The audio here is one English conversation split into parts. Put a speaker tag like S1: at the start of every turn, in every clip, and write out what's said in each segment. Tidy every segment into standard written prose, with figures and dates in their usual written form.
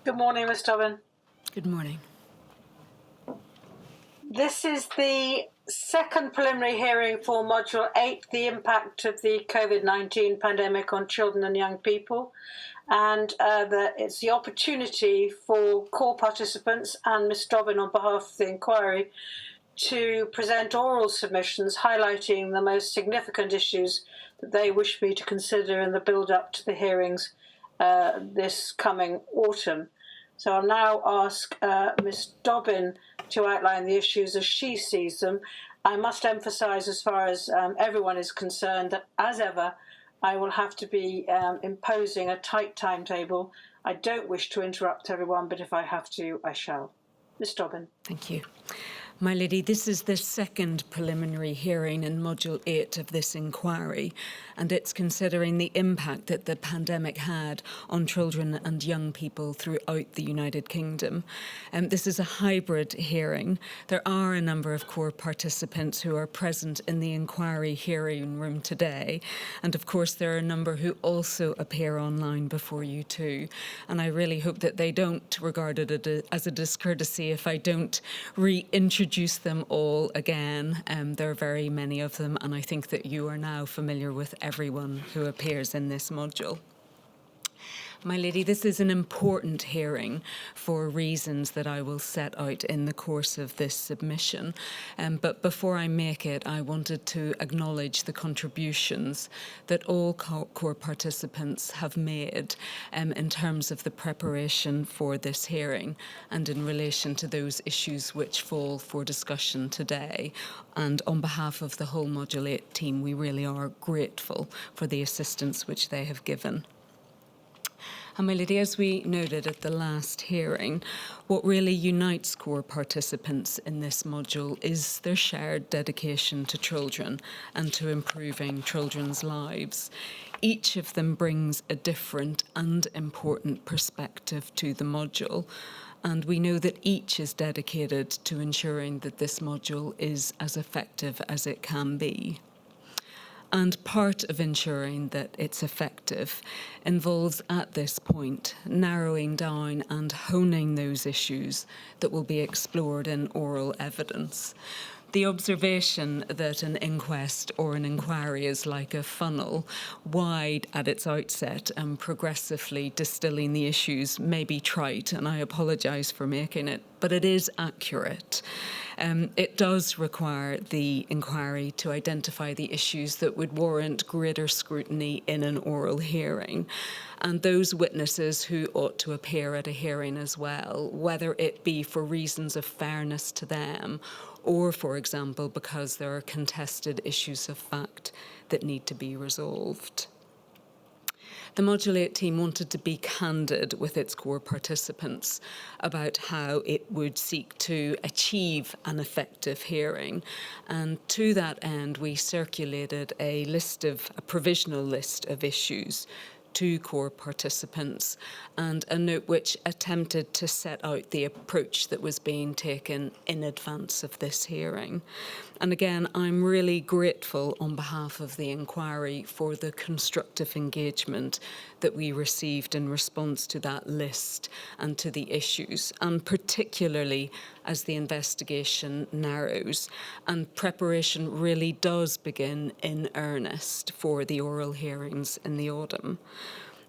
S1: Good morning, Ms. Dobbin.
S2: Good morning.
S1: This is the second preliminary hearing for Module 8, the impact of the COVID-19 pandemic on children and young people. And it's the opportunity for core participants and Ms. Dobbin on behalf of the inquiry to present oral submissions highlighting the most significant issues that they wish me to consider in the build-up to the hearings this coming autumn. So I'll now ask Ms. Dobbin to outline the issues as she sees them. I must emphasise, as far as everyone is concerned, that as ever, I will have to be imposing a tight timetable. I don't wish to interrupt everyone, but if I have to, I shall. Ms. Dobbin.
S2: Thank you. My Lady, this is the second preliminary hearing in Module 8 of this inquiry, and it's considering the impact that the pandemic had on children and young people throughout the United Kingdom. This is a hybrid hearing. There are a number of core participants who are present in the inquiry hearing room today, and of course there are a number who also appear online before you too. And I really hope that they don't regard it as a discourtesy if I don't reintroduce them all again. There are very many of them, and I think that you are now familiar with everyone who appears in this module. My Lady, this is an important hearing for reasons that I will set out in the course of this submission. But before I make it, I wanted to acknowledge the contributions that all core participants have made in terms of the preparation for this hearing and in relation to those issues which fall for discussion today. And on behalf of the whole Module 8 team, we really are grateful for the assistance which they have given. And my Lady, as we noted at the last hearing, what really unites core participants in this module is their shared dedication to children and to improving children's lives. Each of them brings a different and important perspective to the module, and we know that each is dedicated to ensuring that this module is as effective as it can be. And part of ensuring that it's effective involves, at this point, narrowing down and honing those issues that will be explored in oral evidence. The observation that an inquest or an inquiry is like a funnel, wide at its outset and progressively distilling the issues may be trite, and I apologise for making it, but it is accurate. It does require the inquiry to identify the issues that would warrant greater scrutiny in an oral hearing. And those witnesses who ought to appear at a hearing as well, whether it be for reasons of fairness to them or, for example, because there are contested issues of fact that need to be resolved. The Module 8 team wanted to be candid with its core participants about how it would seek to achieve an effective hearing. And to that end, we circulated a provisional list of issues to core participants, and a note which attempted to set out the approach that was being taken in advance of this hearing. And again, I'm really grateful on behalf of the inquiry for the constructive engagement that we received in response to that list and to the issues, and particularly as the investigation narrows and preparation really does begin in earnest for the oral hearings in the autumn.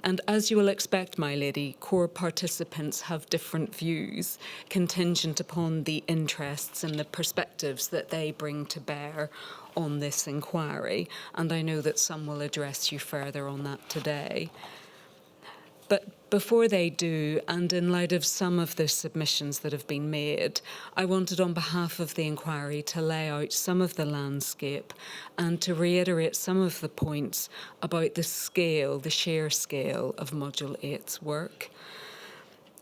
S2: And as you will expect, my Lady, core participants have different views, contingent upon the interests and the perspectives that they bring to bear on this inquiry. And I know that some will address you further on that today. But before they do, and in light of some of the submissions that have been made, I wanted on behalf of the inquiry to lay out some of the landscape and to reiterate some of the points about the sheer scale of Module 8's work.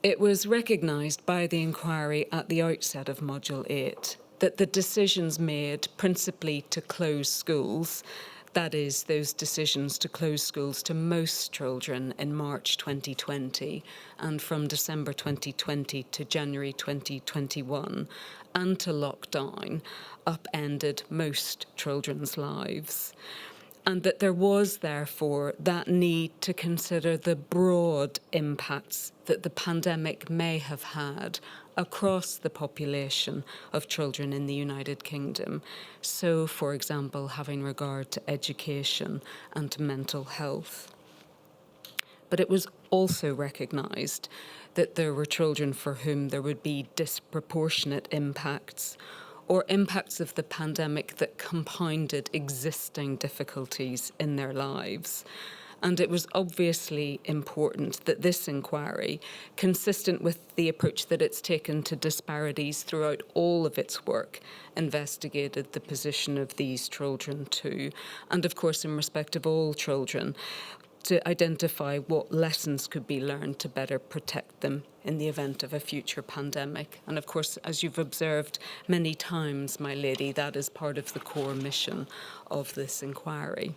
S2: It was recognised by the inquiry at the outset of Module 8 that the decisions made principally to close schools, that is, those decisions to close schools to most children in March 2020 and from December 2020 to January 2021, and to lockdown, upended most children's lives. and that there was, therefore, that need to consider the broad impacts that the pandemic may have had across the population of children in the United Kingdom. So, for example, having regard to education and to mental health. But it was also recognised that there were children for whom there would be disproportionate impacts, or impacts of the pandemic that compounded existing difficulties in their lives. And it was obviously important that this inquiry, consistent with the approach that it's taken to disparities throughout all of its work, investigated the position of these children too, and of course in respect of all children, to identify what lessons could be learned to better protect them in the event of a future pandemic. And of course, as you've observed many times, my lady, that is part of the core mission of this inquiry.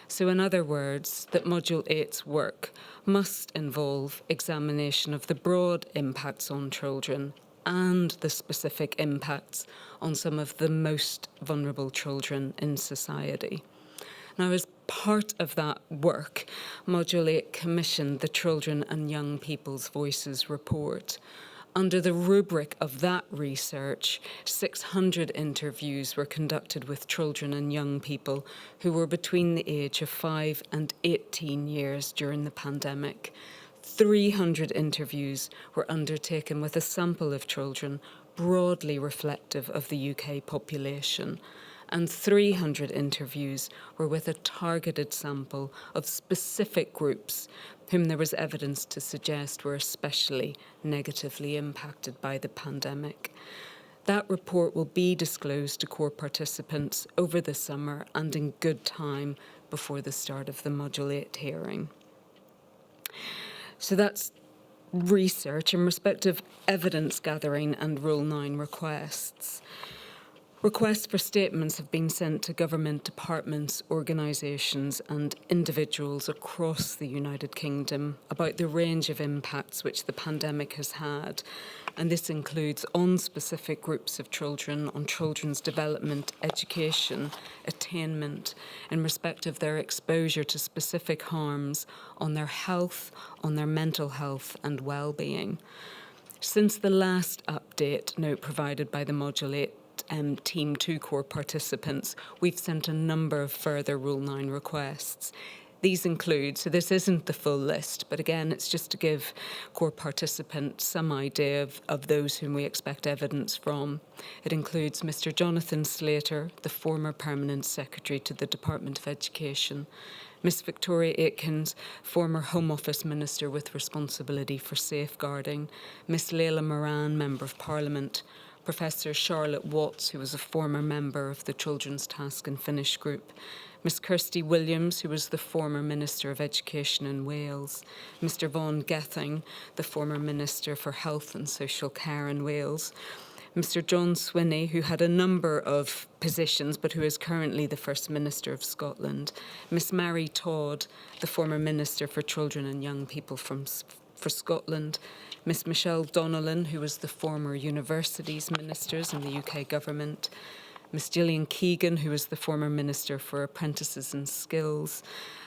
S2: So in other words, that Module 8's work must involve examination of the broad impacts on children and the specific impacts on some of the most vulnerable children in society. Now, as part of that work, Module 8 commissioned the Children and Young People's Voices report. Under the rubric of that research, 600 interviews were conducted with children and young people who were between the age of 5 and 18 years during the pandemic. 300 interviews were undertaken with a sample of children broadly reflective of the UK population, and 300 interviews were with a targeted sample of specific groups whom there was evidence to suggest were especially negatively impacted by the pandemic. That report will be disclosed to core participants over the summer and in good time before the start of the Module 8 hearing. So that's research in respect of evidence gathering and Rule 9 requests. Requests for statements have been sent to government departments, organisations and individuals across the United Kingdom about the range of impacts which the pandemic has had. And this includes on specific groups of children, on children's development, education, attainment, in respect of their exposure to specific harms, on their health, on their mental health and well-being. Since the last update note provided by the Module 8 team to core participants, we've sent a number of further Rule 9 requests. These include, so this isn't the full list, but again, it's just to give core participants some idea of those whom we expect evidence from. It includes Mr. Jonathan Slater, the former Permanent Secretary to the Department of Education, Miss Victoria Aitkins, former Home Office Minister with responsibility for safeguarding, Miss Leila Moran, Member of Parliament, Professor Charlotte Watts, who was a former member of the Children's Task and Finish Group, Miss Kirsty Williams, who was the former Minister of Education in Wales, Mr Vaughan Gething, the former Minister for Health and Social Care in Wales, Mr John Swinney, who had a number of positions but who is currently the First Minister of Scotland, Miss Mary Todd, the former Minister for Children and Young People for Scotland, Miss Michelle Donnellan, who was the former Universities Ministers in the UK Government, Miss Gillian Keegan, who was the former Minister for Apprentices and Skills,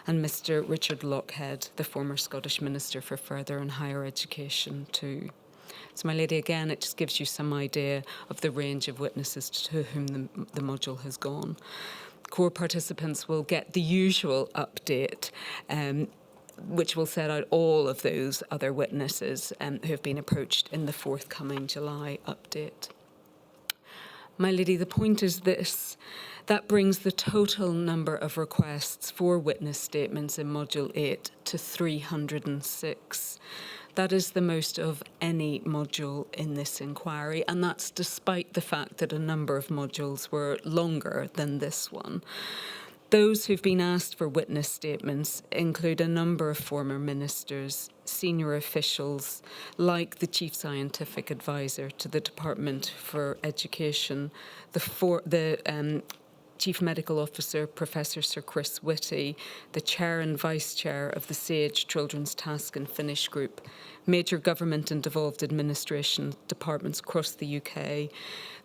S2: and Mr Richard Lockhead, the former Scottish Minister for Further and Higher Education too. So, my lady, again, it just gives you some idea of the range of witnesses to whom the module has gone. Core participants will get the usual update, which will set out all of those other witnesses who have been approached in the forthcoming July update. My lady, the point is this. That brings the total number of requests for witness statements in Module 8 to 306. That is the most of any module in this inquiry, and that's despite the fact that a number of modules were longer than this one. Those who've been asked for witness statements include a number of former ministers, senior officials, like the Chief Scientific Advisor to the Department for Education, the Chief Medical Officer, Professor Sir Chris Whitty, the Chair and Vice Chair of the SAGE Children's Task and Finish Group, major government and devolved administration departments across the UK,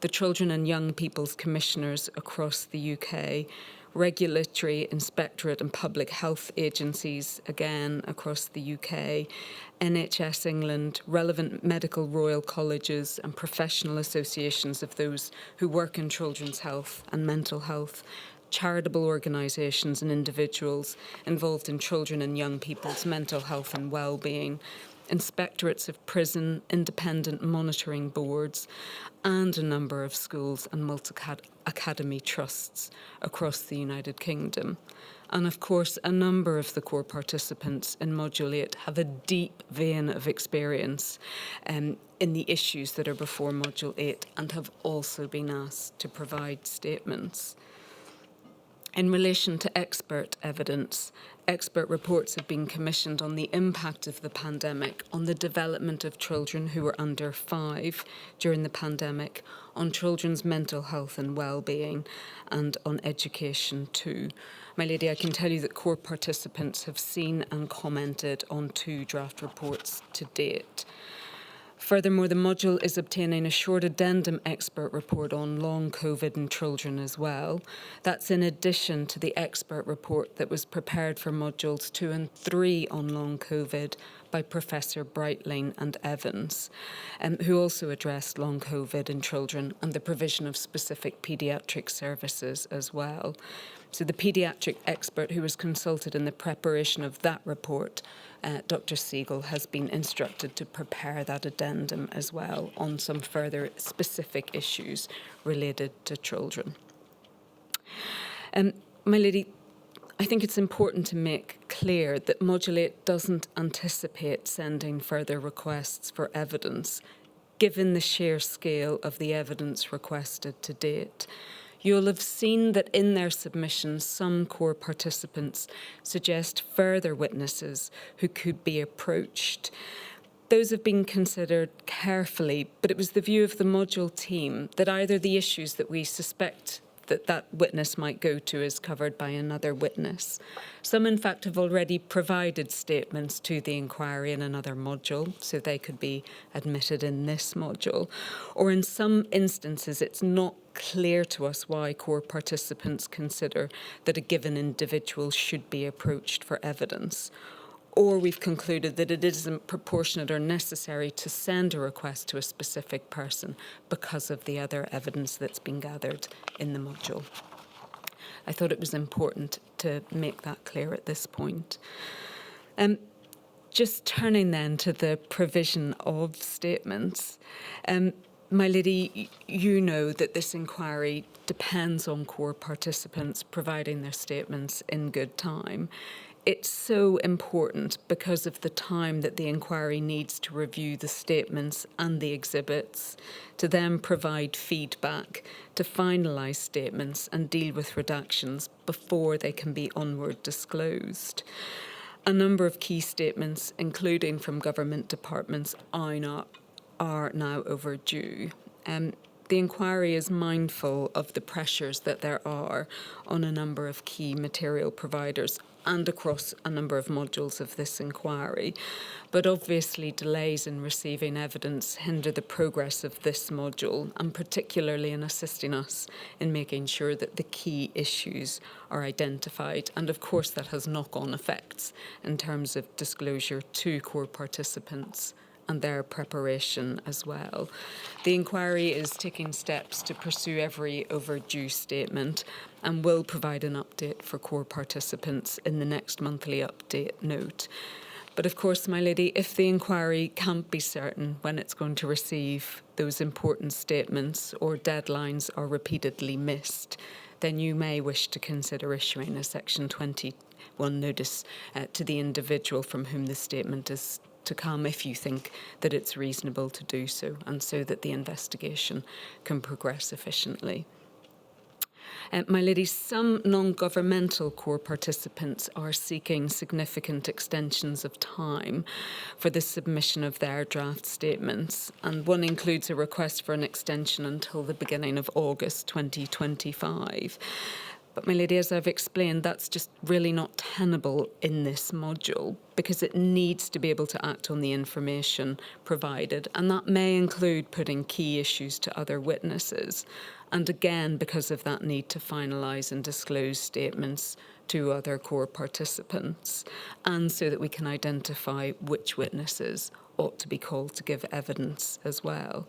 S2: the Children and Young People's Commissioners across the UK, regulatory, inspectorate and public health agencies, again across the UK, NHS England, relevant medical royal colleges and professional associations of those who work in children's health and mental health, charitable organisations and individuals involved in children and young people's mental health and well-being, inspectorates of prison, independent monitoring boards, and a number of schools and multi-academy trusts across the United Kingdom. And of course, a number of the core participants in Module 8 have a deep vein of experience in the issues that are before Module 8 and have also been asked to provide statements. In relation to expert evidence, expert reports have been commissioned on the impact of the pandemic on the development of children who were under 5 during the pandemic, on children's mental health and well-being, and on education too. My lady, I can tell you that core participants have seen and commented on 2 draft reports to date. Furthermore, the module is obtaining a short addendum expert report on long COVID in children as well. That's in addition to the expert report that was prepared for modules 2 and 3 on long COVID by Professor Breitling and Evans, who also addressed long COVID in children and the provision of specific paediatric services as well. So the paediatric expert who was consulted in the preparation of that report, Dr. Siegel, has been instructed to prepare that addendum as well on some further specific issues related to children. My lady, I think it's important to make clear that Module 8 doesn't anticipate sending further requests for evidence, given the sheer scale of the evidence requested to date. You'll have seen that in their submissions, some core participants suggest further witnesses who could be approached. Those have been considered carefully, but it was the view of the module team that either the issues that we suspect that witness might go to is covered by another witness. Some, in fact, have already provided statements to the inquiry in another module, so they could be admitted in this module. Or in some instances, it's not clear to us why core participants consider that a given individual should be approached for evidence. Or we've concluded that it isn't proportionate or necessary to send a request to a specific person because of the other evidence that's been gathered in the module. I thought it was important to make that clear at this point. Just turning then to the provision of statements. My lady, you know that this inquiry depends on core participants providing their statements in good time. It's so important because of the time that the inquiry needs to review the statements and the exhibits, to then provide feedback, to finalise statements and deal with redactions before they can be onward disclosed. A number of key statements, including from government departments, are now overdue. The inquiry is mindful of the pressures that there are on a number of key material providers and across a number of modules of this inquiry. But obviously delays in receiving evidence hinder the progress of this module, and particularly in assisting us in making sure that the key issues are identified. And of course that has knock-on effects in terms of disclosure to core participants and their preparation as well. The inquiry is taking steps to pursue every overdue statement and will provide an update for core participants in the next monthly update note. But of course, my lady, if the inquiry can't be certain when it's going to receive those important statements or deadlines are repeatedly missed, then you may wish to consider issuing a Section 21 notice to the individual from whom the statement is to come, if you think that it's reasonable to do so, and so that the investigation can progress efficiently. My lady, some non-governmental core participants are seeking significant extensions of time for the submission of their draft statements, and one includes a request for an extension until the beginning of August 2025. But, my lady, as I've explained, that's just really not tenable in this module because it needs to be able to act on the information provided, and that may include putting key issues to other witnesses. And again, because of that need to finalise and disclose statements to other core participants, and so that we can identify which witnesses ought to be called to give evidence as well.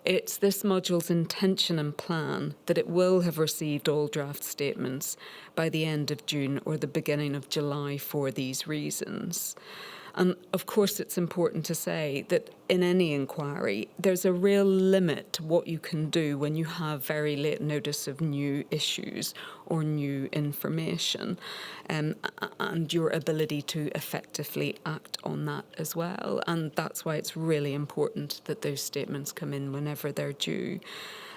S2: It's this module's intention and plan that it will have received all draft statements by the end of June or the beginning of July for these reasons. And of course, it's important to say that in any inquiry, there's a real limit to what you can do when you have very late notice of new issues or new information, and your ability to effectively act on that as well. And that's why it's really important that those statements come in whenever they're due.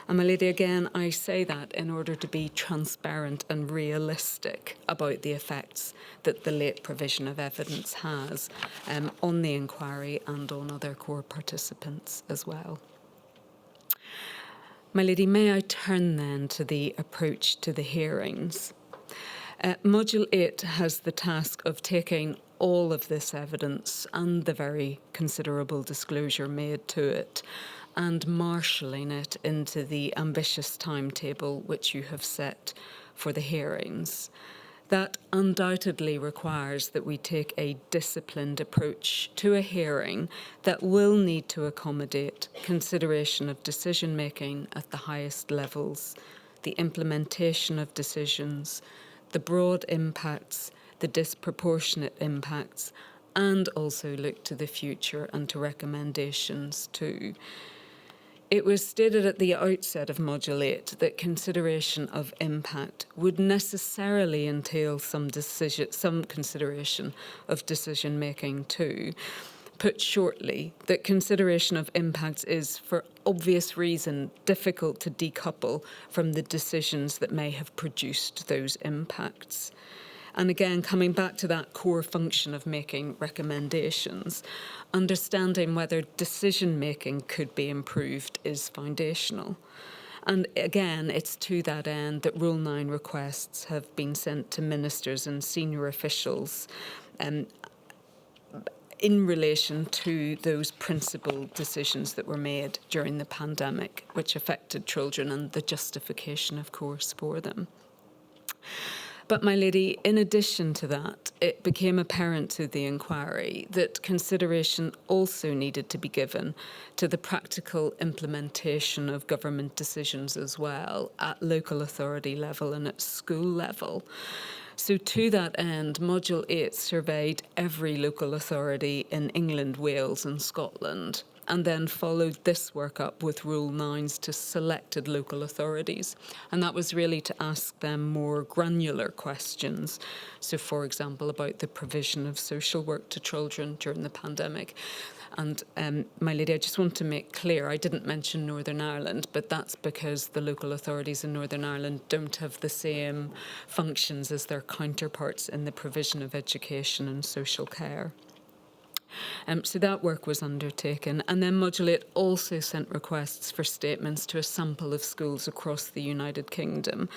S2: And, my lady, again, I say that in order to be transparent and realistic about the effects that the late provision of evidence has on the inquiry and on other core participants as well. My lady, may I turn then to the approach to the hearings? Module 8 has the task of taking all of this evidence and the very considerable disclosure made to it and marshalling it into the ambitious timetable which you have set for the hearings. That undoubtedly requires that we take a disciplined approach to a hearing that will need to accommodate consideration of decision-making at the highest levels, the implementation of decisions, the broad impacts, the disproportionate impacts, and also look to the future and to recommendations too. It was stated at the outset of Module 8 that consideration of impact would necessarily entail some consideration of decision-making too. Put shortly, that consideration of impacts is, for obvious reason, difficult to decouple from the decisions that may have produced those impacts. And again, coming back to that core function of making recommendations, understanding whether decision-making could be improved is foundational. And again, it's to that end that Rule 9 requests have been sent to ministers and senior officials in relation to those principal decisions that were made during the pandemic, which affected children and the justification, of course, for them. But, my lady, in addition to that, it became apparent to the inquiry that consideration also needed to be given to the practical implementation of government decisions as well, at local authority level and at school level. So to that end, Module 8 surveyed every local authority in England, Wales and Scotland, and then followed this work up with Rule 9s to selected local authorities. And that was really to ask them more granular questions. So, for example, about the provision of social work to children during the pandemic. And, my lady, I just want to make clear, I didn't mention Northern Ireland, but that's because the local authorities in Northern Ireland don't have the same functions as their counterparts in the provision of education and social care. So that work was undertaken. And then Module 8 also sent requests for statements to a sample of schools across the United Kingdom.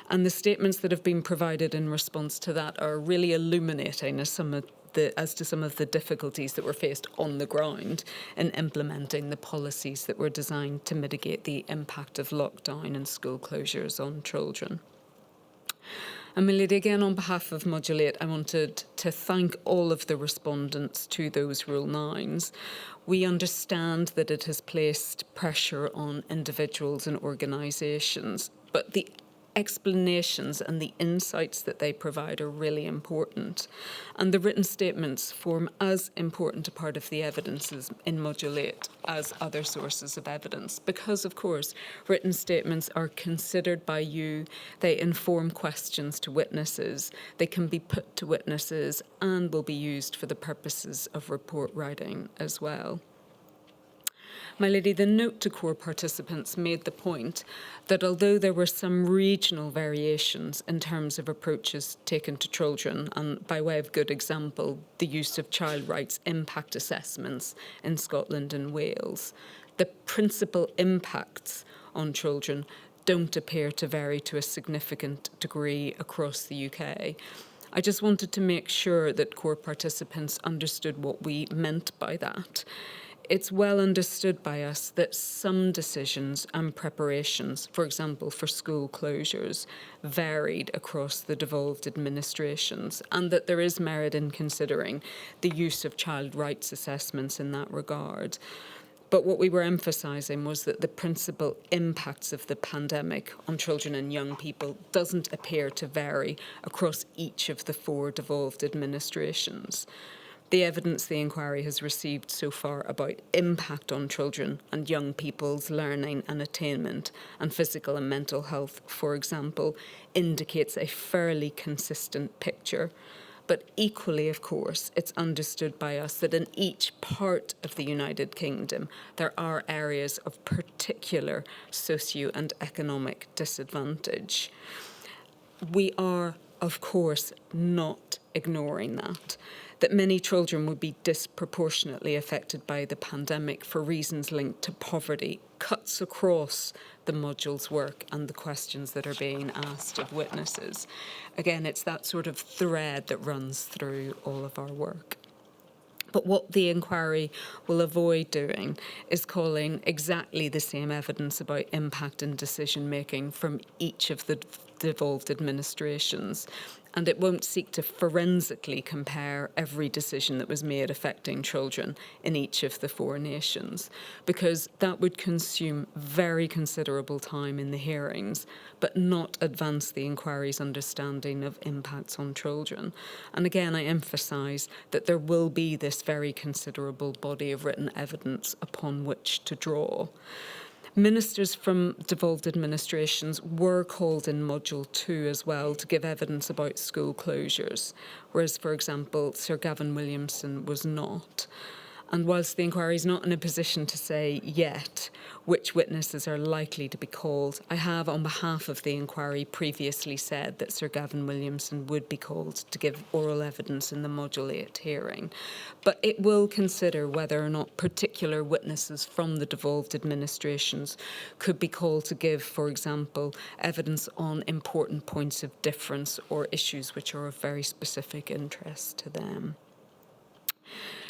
S2: And the statements that have been provided in response to that are really illuminating as to some of the difficulties that were faced on the ground in implementing the policies that were designed to mitigate the impact of lockdown and school closures on children. And, my lady, again, on behalf of Module 8, I wanted to thank all of the respondents to those Rule 9s. We understand that it has placed pressure on individuals and organisations, but the explanations and the insights that they provide are really important. And the written statements form as important a part of the evidences in Module 8 as other sources of evidence, because, of course, written statements are considered by you, they inform questions to witnesses, they can be put to witnesses and will be used for the purposes of report writing as well. My lady, the note to core participants made the point that although there were some regional variations in terms of approaches taken to children, and by way of good example, the use of child rights impact assessments in Scotland and Wales, the principal impacts on children don't appear to vary to a significant degree across the UK. I just wanted to make sure that core participants understood what we meant by that. It's well understood by us that some decisions and preparations, for example, for school closures, varied across the devolved administrations, and that there is merit in considering the use of child rights assessments in that regard. But what we were emphasising was that the principal impacts of the pandemic on children and young people doesn't appear to vary across each of the 4 devolved administrations. The evidence the inquiry has received so far about impact on children and young people's learning and attainment and physical and mental health, for example, indicates a fairly consistent picture. But equally, of course, it's understood by us that in each part of the United Kingdom, there are areas of particular socio and economic disadvantage. We are, of course, not ignoring that many children would be disproportionately affected by the pandemic for reasons linked to poverty, cuts across the module's work and the questions that are being asked of witnesses. Again, it's that sort of thread that runs through all of our work. But what the inquiry will avoid doing is calling exactly the same evidence about impact and decision making from each of the devolved administrations. And it won't seek to forensically compare every decision that was made affecting children in each of the 4 nations, because that would consume very considerable time in the hearings, but not advance the inquiry's understanding of impacts on children. And again, I emphasise that there will be this very considerable body of written evidence upon which to draw. Ministers from devolved administrations were called in Module 2 as well to give evidence about school closures, whereas, for example, Sir Gavin Williamson was not. And whilst the inquiry is not in a position to say yet which witnesses are likely to be called, I have, on behalf of the inquiry, previously said that Sir Gavin Williamson would be called to give oral evidence in the Module 8 hearing. But it will consider whether or not particular witnesses from the devolved administrations could be called to give, for example, evidence on important points of difference or issues which are of very specific interest to them.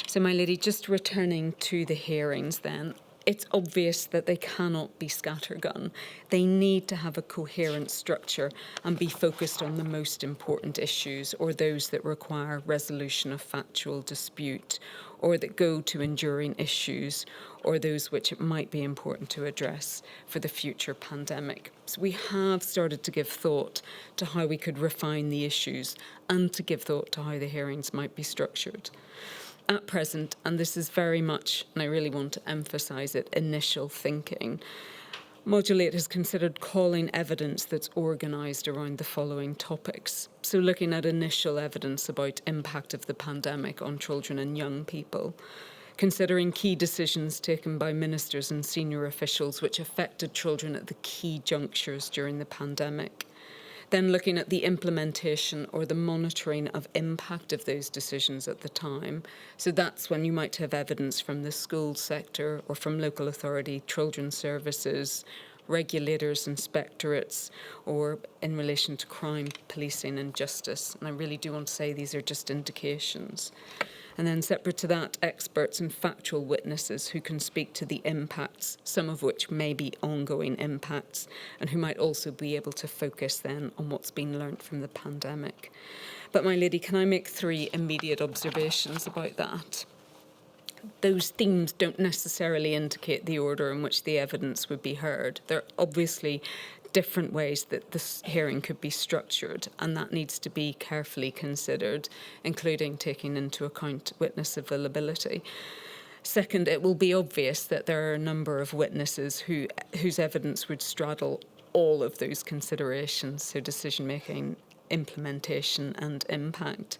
S2: So, my lady, just returning to the hearings then, it's obvious that they cannot be scattergun. They need to have a coherent structure and be focused on the most important issues, or those that require resolution of factual dispute, or that go to enduring issues, or those which it might be important to address for the future pandemic. So we have started to give thought to how we could refine the issues and to give thought to how the hearings might be structured. At present, and this is very much, and I really want to emphasise it, initial thinking, Module 8 has considered calling evidence that's organised around the following topics. So looking at initial evidence about impact of the pandemic on children and young people, considering key decisions taken by ministers and senior officials which affected children at the key junctures during the pandemic, then looking at the implementation or the monitoring of impact of those decisions at the time. So that's when you might have evidence from the school sector or from local authority, children's services, regulators, inspectorates, or in relation to crime, policing and justice. And I really do want to say these are just indications. And then separate to that, experts and factual witnesses who can speak to the impacts, some of which may be ongoing impacts, and who might also be able to focus then on what's been learnt from the pandemic. But my lady, can I make 3 immediate observations about that? Those themes don't necessarily indicate the order in which the evidence would be heard. There are obviously different ways that this hearing could be structured, and that needs to be carefully considered, including taking into account witness availability. Second, it will be obvious that there are a number of witnesses whose evidence would straddle all of those considerations, so decision-making, implementation and impact.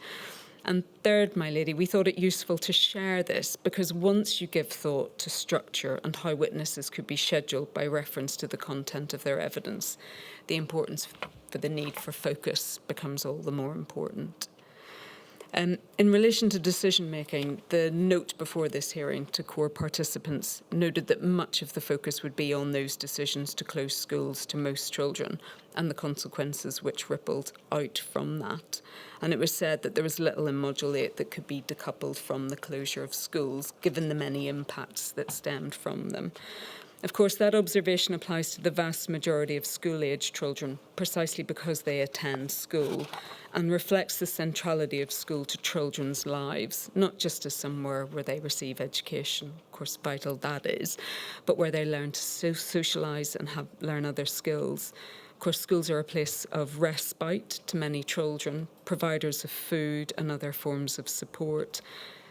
S2: And third, my lady, we thought it useful to share this because once you give thought to structure and how witnesses could be scheduled by reference to the content of their evidence, the importance for the need for focus becomes all the more important. In relation to decision-making, the note before this hearing to core participants noted that much of the focus would be on those decisions to close schools to most children and the consequences which rippled out from that. And it was said that there was little in Module 8 that could be decoupled from the closure of schools, given the many impacts that stemmed from them. Of course, that observation applies to the vast majority of school-age children, precisely because they attend school, and reflects the centrality of school to children's lives, not just as somewhere where they receive education, of course vital that is, but where they learn to socialise and learn other skills. Of course, schools are a place of respite to many children, providers of food and other forms of support.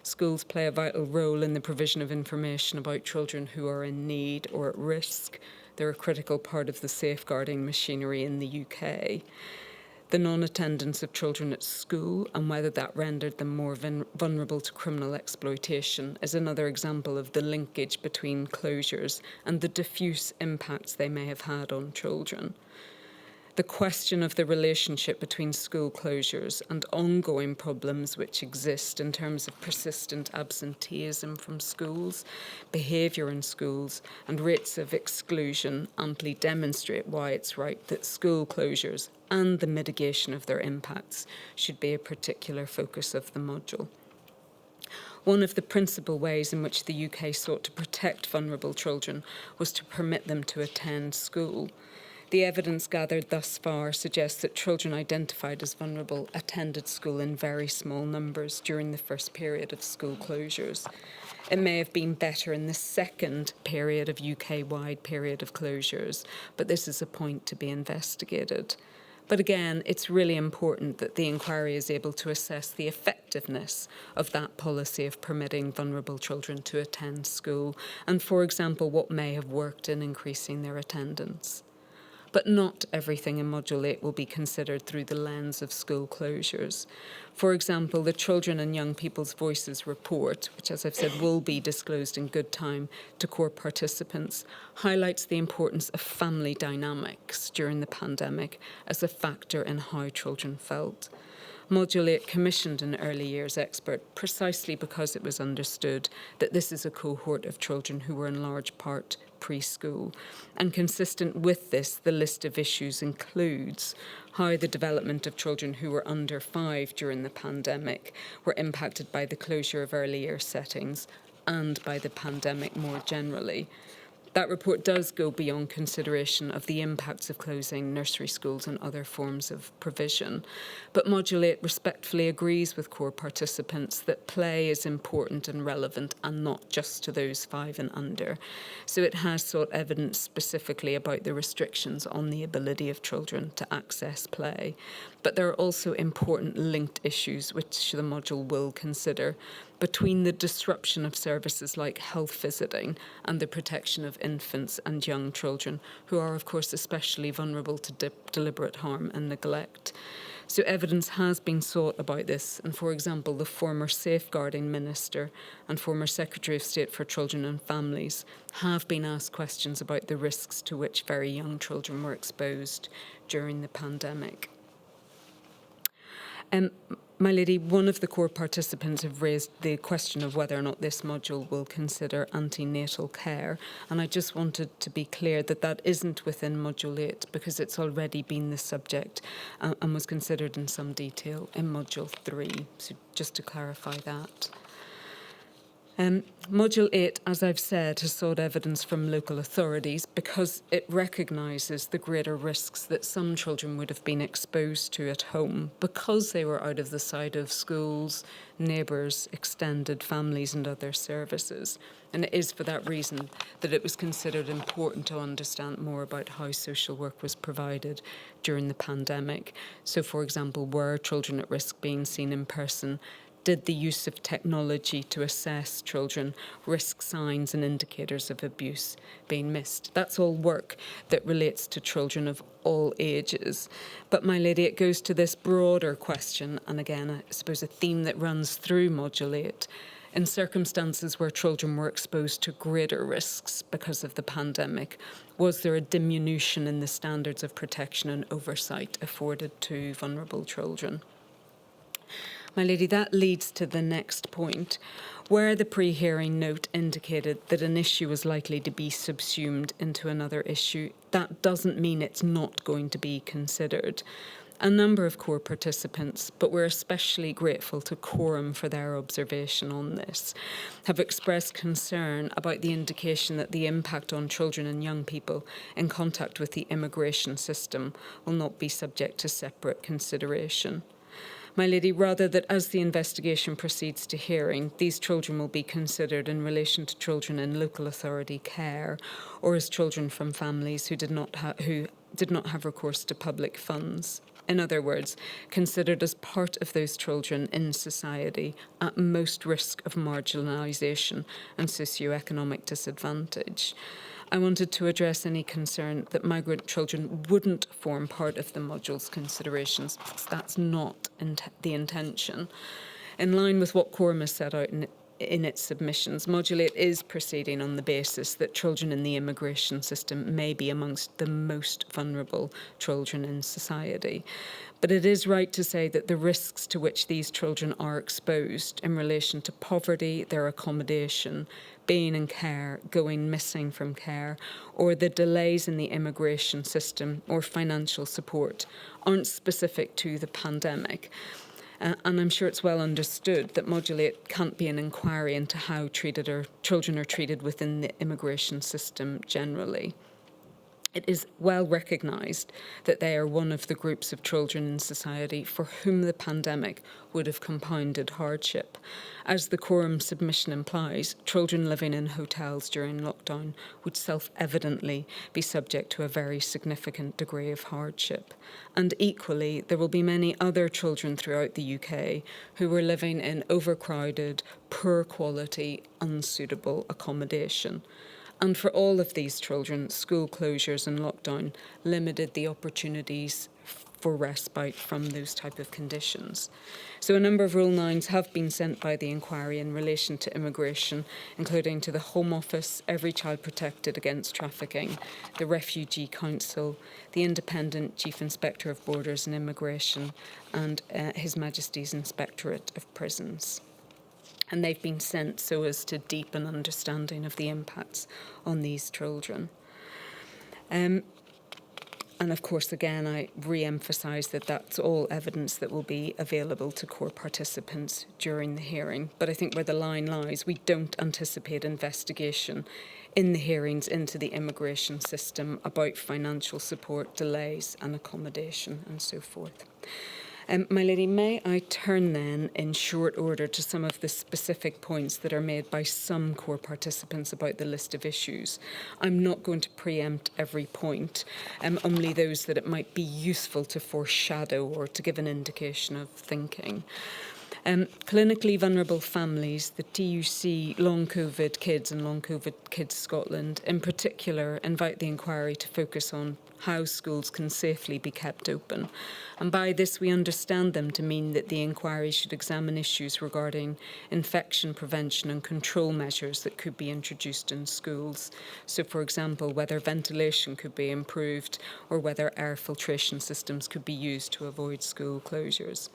S2: Schools play a vital role in the provision of information about children who are in need or at risk. They're a critical part of the safeguarding machinery in the UK. The non-attendance of children at school and whether that rendered them more vulnerable to criminal exploitation is another example of the linkage between closures and the diffuse impacts they may have had on children. The question of the relationship between school closures and ongoing problems which exist in terms of persistent absenteeism from schools, behaviour in schools, and rates of exclusion amply demonstrate why it's right that school closures and the mitigation of their impacts should be a particular focus of the module. One of the principal ways in which the UK sought to protect vulnerable children was to permit them to attend school. The evidence gathered thus far suggests that children identified as vulnerable attended school in very small numbers during the first period of school closures. It may have been better in the second period of UK-wide period of closures, but this is a point to be investigated. But again, it's really important that the inquiry is able to assess the effectiveness of that policy of permitting vulnerable children to attend school and, for example, what may have worked in increasing their attendance. But not everything in Module 8 will be considered through the lens of school closures. For example, the Children and Young People's Voices report, which, as I've said, will be disclosed in good time to core participants, highlights the importance of family dynamics during the pandemic as a factor in how children felt. Module 8 commissioned an early years expert precisely because it was understood that this is a cohort of children who were in large part preschool. And consistent with this, the list of issues includes how the development of children who were under 5 during the pandemic were impacted by the closure of early year settings and by the pandemic more generally. That report does go beyond consideration of the impacts of closing nursery schools and other forms of provision. But Module 8 respectfully agrees with core participants that play is important and relevant and not just to those 5 and under. So it has sought evidence specifically about the restrictions on the ability of children to access play. But there are also important linked issues which the module will consider between the disruption of services like health visiting and the protection of infants and young children, who are, of course, especially vulnerable to deliberate harm and neglect. So evidence has been sought about this, and for example, the former Safeguarding Minister and former Secretary of State for Children and Families have been asked questions about the risks to which very young children were exposed during the pandemic. My lady, one of the core participants have raised the question of whether or not this module will consider antenatal care, and I just wanted to be clear that that isn't within Module 8 because it's already been the subject and was considered in some detail in Module 3, so just to clarify that. Module 8, as I've said, has sought evidence from local authorities because it recognises the greater risks that some children would have been exposed to at home because they were out of the sight of schools, neighbours, extended families and other services. And it is for that reason that it was considered important to understand more about how social work was provided during the pandemic. So, for example, were children at risk being seen in person? Did the use of technology to assess children risk signs and indicators of abuse being missed? That's all work that relates to children of all ages. But, my lady, it goes to this broader question, and again, I suppose a theme that runs through Module 8. In circumstances where children were exposed to greater risks because of the pandemic, was there a diminution in the standards of protection and oversight afforded to vulnerable children? My lady, that leads to the next point. Where the pre-hearing note indicated that an issue was likely to be subsumed into another issue, that doesn't mean it's not going to be considered. A number of core participants, but we're especially grateful to Quorum for their observation on this, have expressed concern about the indication that the impact on children and young people in contact with the immigration system will not be subject to separate consideration. My lady, rather that as the investigation proceeds to hearing, these children will be considered in relation to children in local authority care or as children from families who did not have recourse to public funds. In other words, considered as part of those children in society at most risk of marginalisation and socioeconomic disadvantage. I wanted to address any concern that migrant children wouldn't form part of the module's considerations, because that's not the intention. In line with what Quorum has set out in its submissions, Module 8 is proceeding on the basis that children in the immigration system may be amongst the most vulnerable children in society. But it is right to say that the risks to which these children are exposed in relation to poverty, their accommodation, being in care, going missing from care, or the delays in the immigration system or financial support aren't specific to the pandemic. And I'm sure it's well understood that Module 8 can't be an inquiry into how children are treated within the immigration system generally. It is well recognised that they are one of the groups of children in society for whom the pandemic would have compounded hardship. As the Quorum submission implies, children living in hotels during lockdown would self-evidently be subject to a very significant degree of hardship. And equally, there will be many other children throughout the UK who were living in overcrowded, poor quality, unsuitable accommodation. And for all of these children, school closures and lockdown limited the opportunities for respite from those type of conditions. So a number of Rule 9s have been sent by the inquiry in relation to immigration, including to the Home Office, Every Child Protected Against Trafficking, the Refugee Council, the Independent Chief Inspector of Borders and Immigration, and His Majesty's Inspectorate of Prisons. And they've been sent so as to deepen understanding of the impacts on these children. And of course, again, I re-emphasise that that's all evidence that will be available to core participants during the hearing. But I think where the line lies, we don't anticipate investigation in the hearings into the immigration system about financial support, delays and accommodation and so forth. My lady, may I turn then in short order to some of the specific points that are made by some core participants about the list of issues. I'm not going to preempt every point, only those that it might be useful to foreshadow or to give an indication of thinking. Clinically vulnerable families, the TUC Long COVID Kids and Long COVID Kids Scotland in particular invite the inquiry to focus on how schools can safely be kept open. And by this we understand them to mean that the inquiry should examine issues regarding infection prevention and control measures that could be introduced in schools. So for example, whether ventilation could be improved or whether air filtration systems could be used to avoid school closures.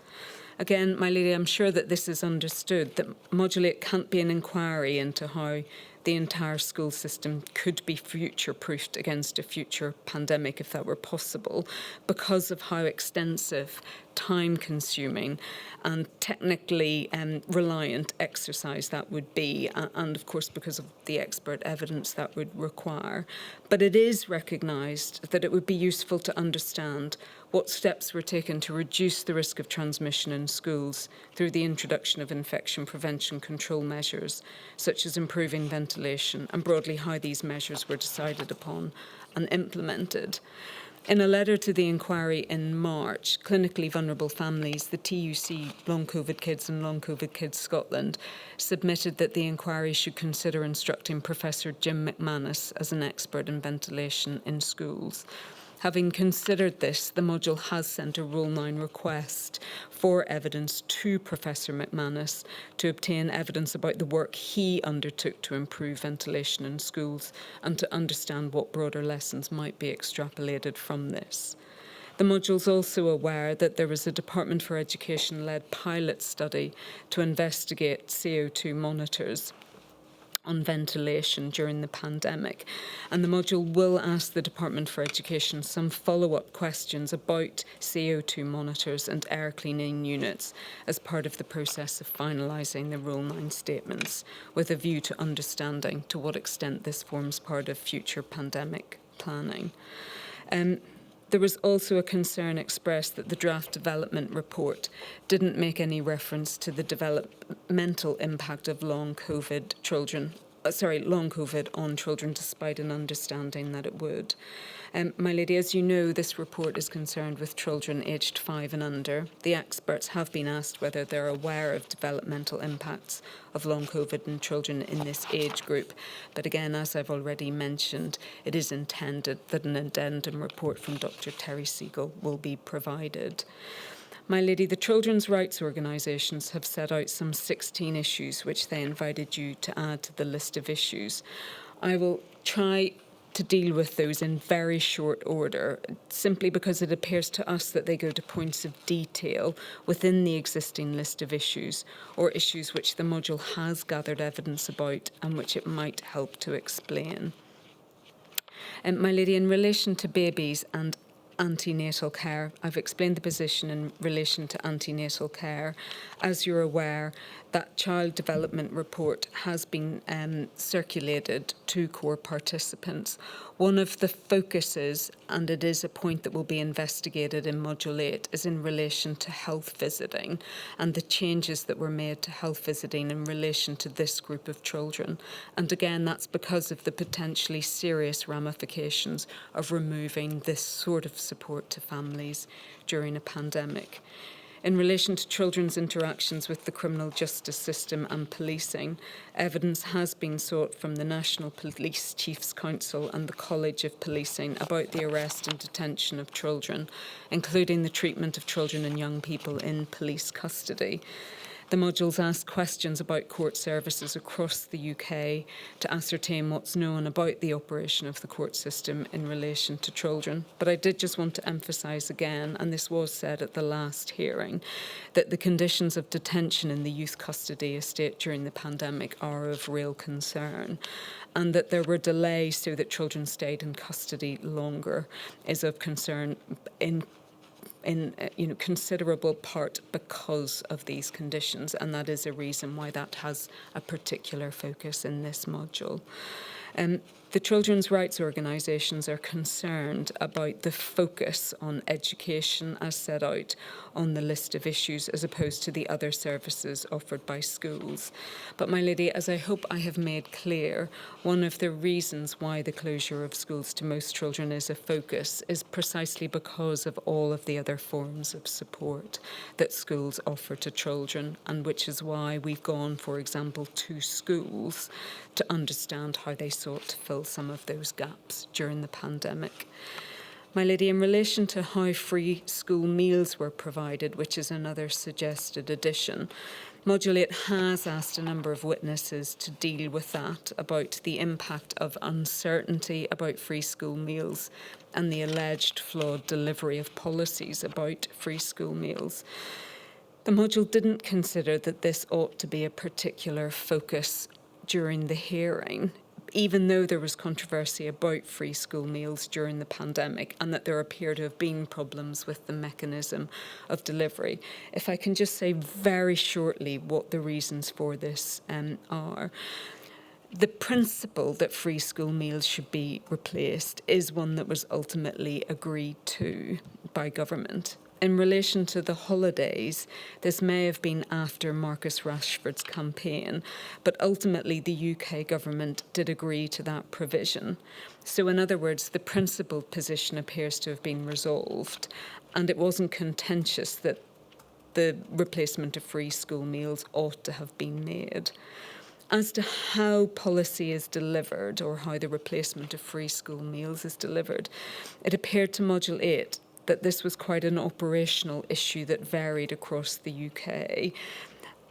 S2: Again, my lady, I'm sure that this is understood, that Module 8 can't be an inquiry into how the entire school system could be future-proofed against a future pandemic, if that were possible, because of how extensive, time-consuming and technically reliant exercise that would be, and of course because of the expert evidence that would require. But it is recognised that it would be useful to understand what steps were taken to reduce the risk of transmission in schools through the introduction of infection prevention control measures, such as improving ventilation, and broadly how these measures were decided upon and implemented. In a letter to the inquiry in March, Clinically Vulnerable Families, the TUC Long COVID Kids and Long COVID Kids Scotland, submitted that the inquiry should consider instructing Professor Jim McManus as an expert in ventilation in schools. Having considered this, the module has sent a Rule 9 request for evidence to Professor McManus to obtain evidence about the work he undertook to improve ventilation in schools and to understand what broader lessons might be extrapolated from this. The module's also aware that there was a Department for Education-led pilot study to investigate CO2 monitors on ventilation during the pandemic. And the module will ask the Department for Education some follow-up questions about CO2 monitors and air cleaning units as part of the process of finalising the Rule 9 statements, with a view to understanding to what extent this forms part of future pandemic planning. There was also a concern expressed that the draft development report didn't make any reference to the developmental impact of long COVID on children, despite an understanding that it would. My lady, as you know, this report is concerned with children aged 5 and under. The experts have been asked whether they're aware of developmental impacts of long COVID in children in this age group. But again, as I've already mentioned, it is intended that an addendum report from Dr. Terry Siegel will be provided. My lady, the children's rights organisations have set out some 16 issues which they invited you to add to the list of issues. I will try to deal with those in very short order, simply because it appears to us that they go to points of detail within the existing list of issues, or issues which the module has gathered evidence about and which it might help to explain. My lady, in relation to babies and antenatal care, I've explained the position in relation to antenatal care. As you're aware, that child development report has been circulated to core participants. One of the focuses, and it is a point that will be investigated in Module 8, is in relation to health visiting and the changes that were made to health visiting in relation to this group of children. And again, that's because of the potentially serious ramifications of removing this sort of support to families during a pandemic. In relation to children's interactions with the criminal justice system and policing, evidence has been sought from the National Police Chiefs Council and the College of Policing about the arrest and detention of children, including the treatment of children and young people in police custody. The modules ask questions about court services across the UK to ascertain what's known about the operation of the court system in relation to children. But I did just want to emphasise again, and this was said at the last hearing, that the conditions of detention in the youth custody estate during the pandemic are of real concern, and that there were delays so that children stayed in custody longer is of concern in considerable part because of these conditions, and that is a reason why that has a particular focus in this module. The children's rights organisations are concerned about the focus on education as set out on the list of issues as opposed to the other services offered by schools. But my lady, as I hope I have made clear, one of the reasons why the closure of schools to most children is a focus is precisely because of all of the other forms of support that schools offer to children, and which is why we've gone, for example, to schools to understand how they sought to fill some of those gaps during the pandemic. My lady, in relation to how free school meals were provided, which is another suggested addition, Module 8 has asked a number of witnesses to deal with that, about the impact of uncertainty about free school meals and the alleged flawed delivery of policies about free school meals. The module didn't consider that this ought to be a particular focus during the hearing, even though there was controversy about free school meals during the pandemic and that there appear to have been problems with the mechanism of delivery. If I can just say very shortly what the reasons for this are. The principle that free school meals should be replaced is one that was ultimately agreed to by government. In relation to the holidays, this may have been after Marcus Rashford's campaign, but ultimately the UK government did agree to that provision. So in other words, the principled position appears to have been resolved, and it wasn't contentious that the replacement of free school meals ought to have been made. As to how policy is delivered, or how the replacement of free school meals is delivered, it appeared to Module 8 that this was quite an operational issue that varied across the UK,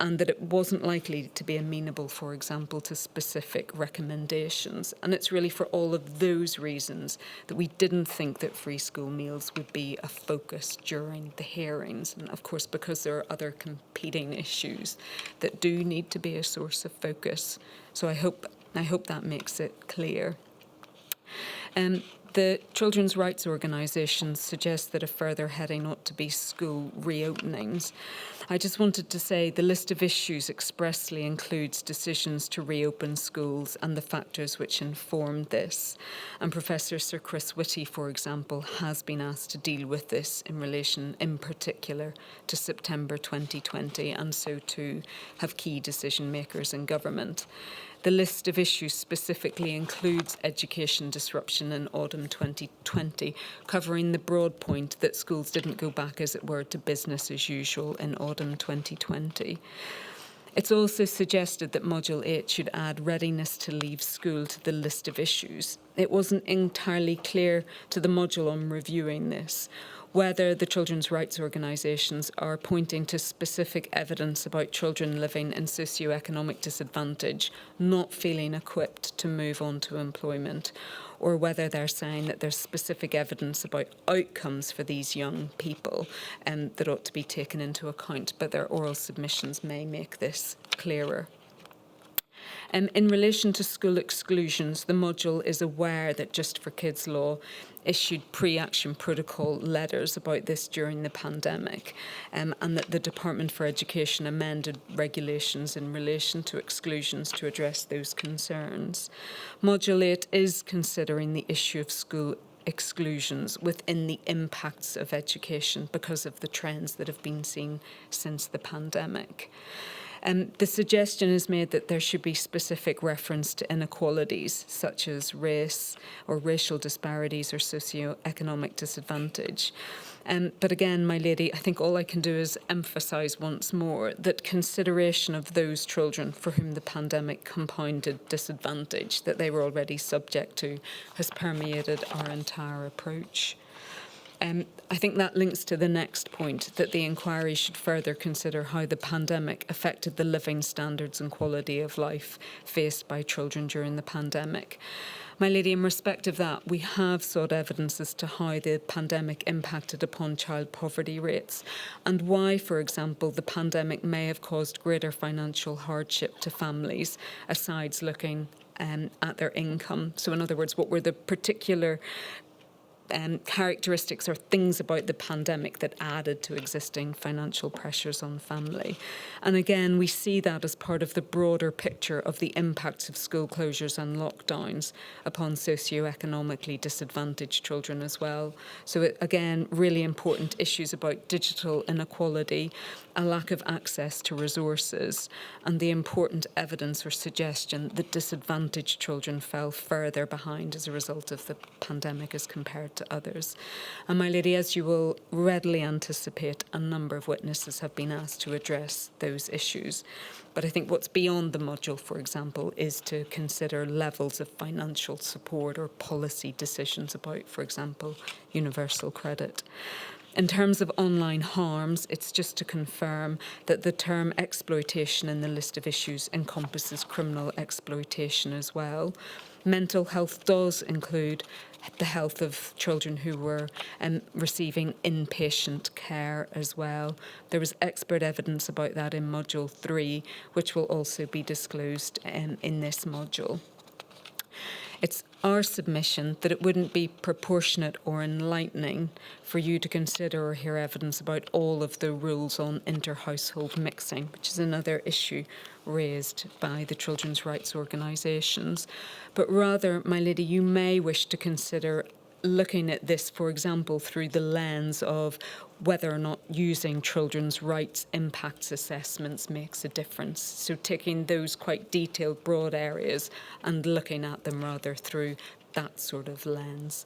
S2: and that it wasn't likely to be amenable, for example, to specific recommendations. And it's really for all of those reasons that we didn't think that free school meals would be a focus during the hearings. And of course, because there are other competing issues that do need to be a source of focus. So I hope that makes it clear. The children's rights organisations suggest that a further heading ought to be school reopenings. I just wanted to say the list of issues expressly includes decisions to reopen schools and the factors which informed this. And Professor Sir Chris Whitty, for example, has been asked to deal with this in relation in particular to September 2020, and so too have key decision makers in government. The list of issues specifically includes education disruption in autumn 2020, covering the broad point that schools didn't go back, as it were, to business as usual in autumn 2020. It's also suggested that Module 8 should add readiness to leave school to the list of issues. It wasn't entirely clear to the module on reviewing this whether the children's rights organisations are pointing to specific evidence about children living in socioeconomic disadvantage not feeling equipped to move on to employment, or whether they're saying that there's specific evidence about outcomes for these young people that ought to be taken into account, but their oral submissions may make this clearer. In relation to school exclusions, the module is aware that Just for Kids law issued pre-action protocol letters about this during the pandemic, and that the Department for Education amended regulations in relation to exclusions to address those concerns. Module 8 is considering the issue of school exclusions within the impacts of education because of the trends that have been seen since the pandemic. The suggestion is made that there should be specific reference to inequalities such as race or racial disparities or socio-economic disadvantage. But again, my lady, I think all I can do is emphasise once more that consideration of those children for whom the pandemic compounded disadvantage that they were already subject to has permeated our entire approach. I think that links to the next point, that the inquiry should further consider how the pandemic affected the living standards and quality of life faced by children during the pandemic. My lady, in respect of that, we have sought evidence as to how the pandemic impacted upon child poverty rates and why, for example, the pandemic may have caused greater financial hardship to families, aside looking at their income. So in other words, what were the particular characteristics or things about the pandemic that added to existing financial pressures on family. And again, we see that as part of the broader picture of the impacts of school closures and lockdowns upon socioeconomically disadvantaged children as well. So again, really important issues about digital inequality, a lack of access to resources, and the important evidence or suggestion that disadvantaged children fell further behind as a result of the pandemic as compared to others. And my lady, as you will readily anticipate, a number of witnesses have been asked to address those issues. But I think what's beyond the module, for example, is to consider levels of financial support or policy decisions about, for example, universal credit. In terms of online harms, it's just to confirm that the term exploitation in the list of issues encompasses criminal exploitation as well. Mental health does include the health of children who were receiving inpatient care as well. There was expert evidence about that in Module 3, which will also be disclosed in this module. It's our submission that it wouldn't be proportionate or enlightening for you to consider or hear evidence about all of the rules on inter-household mixing, which is another issue raised by the children's rights organisations. But rather, my lady, you may wish to consider looking at this, for example, through the lens of whether or not using children's rights impacts assessments makes a difference. So taking those quite detailed, broad areas and looking at them rather through that sort of lens.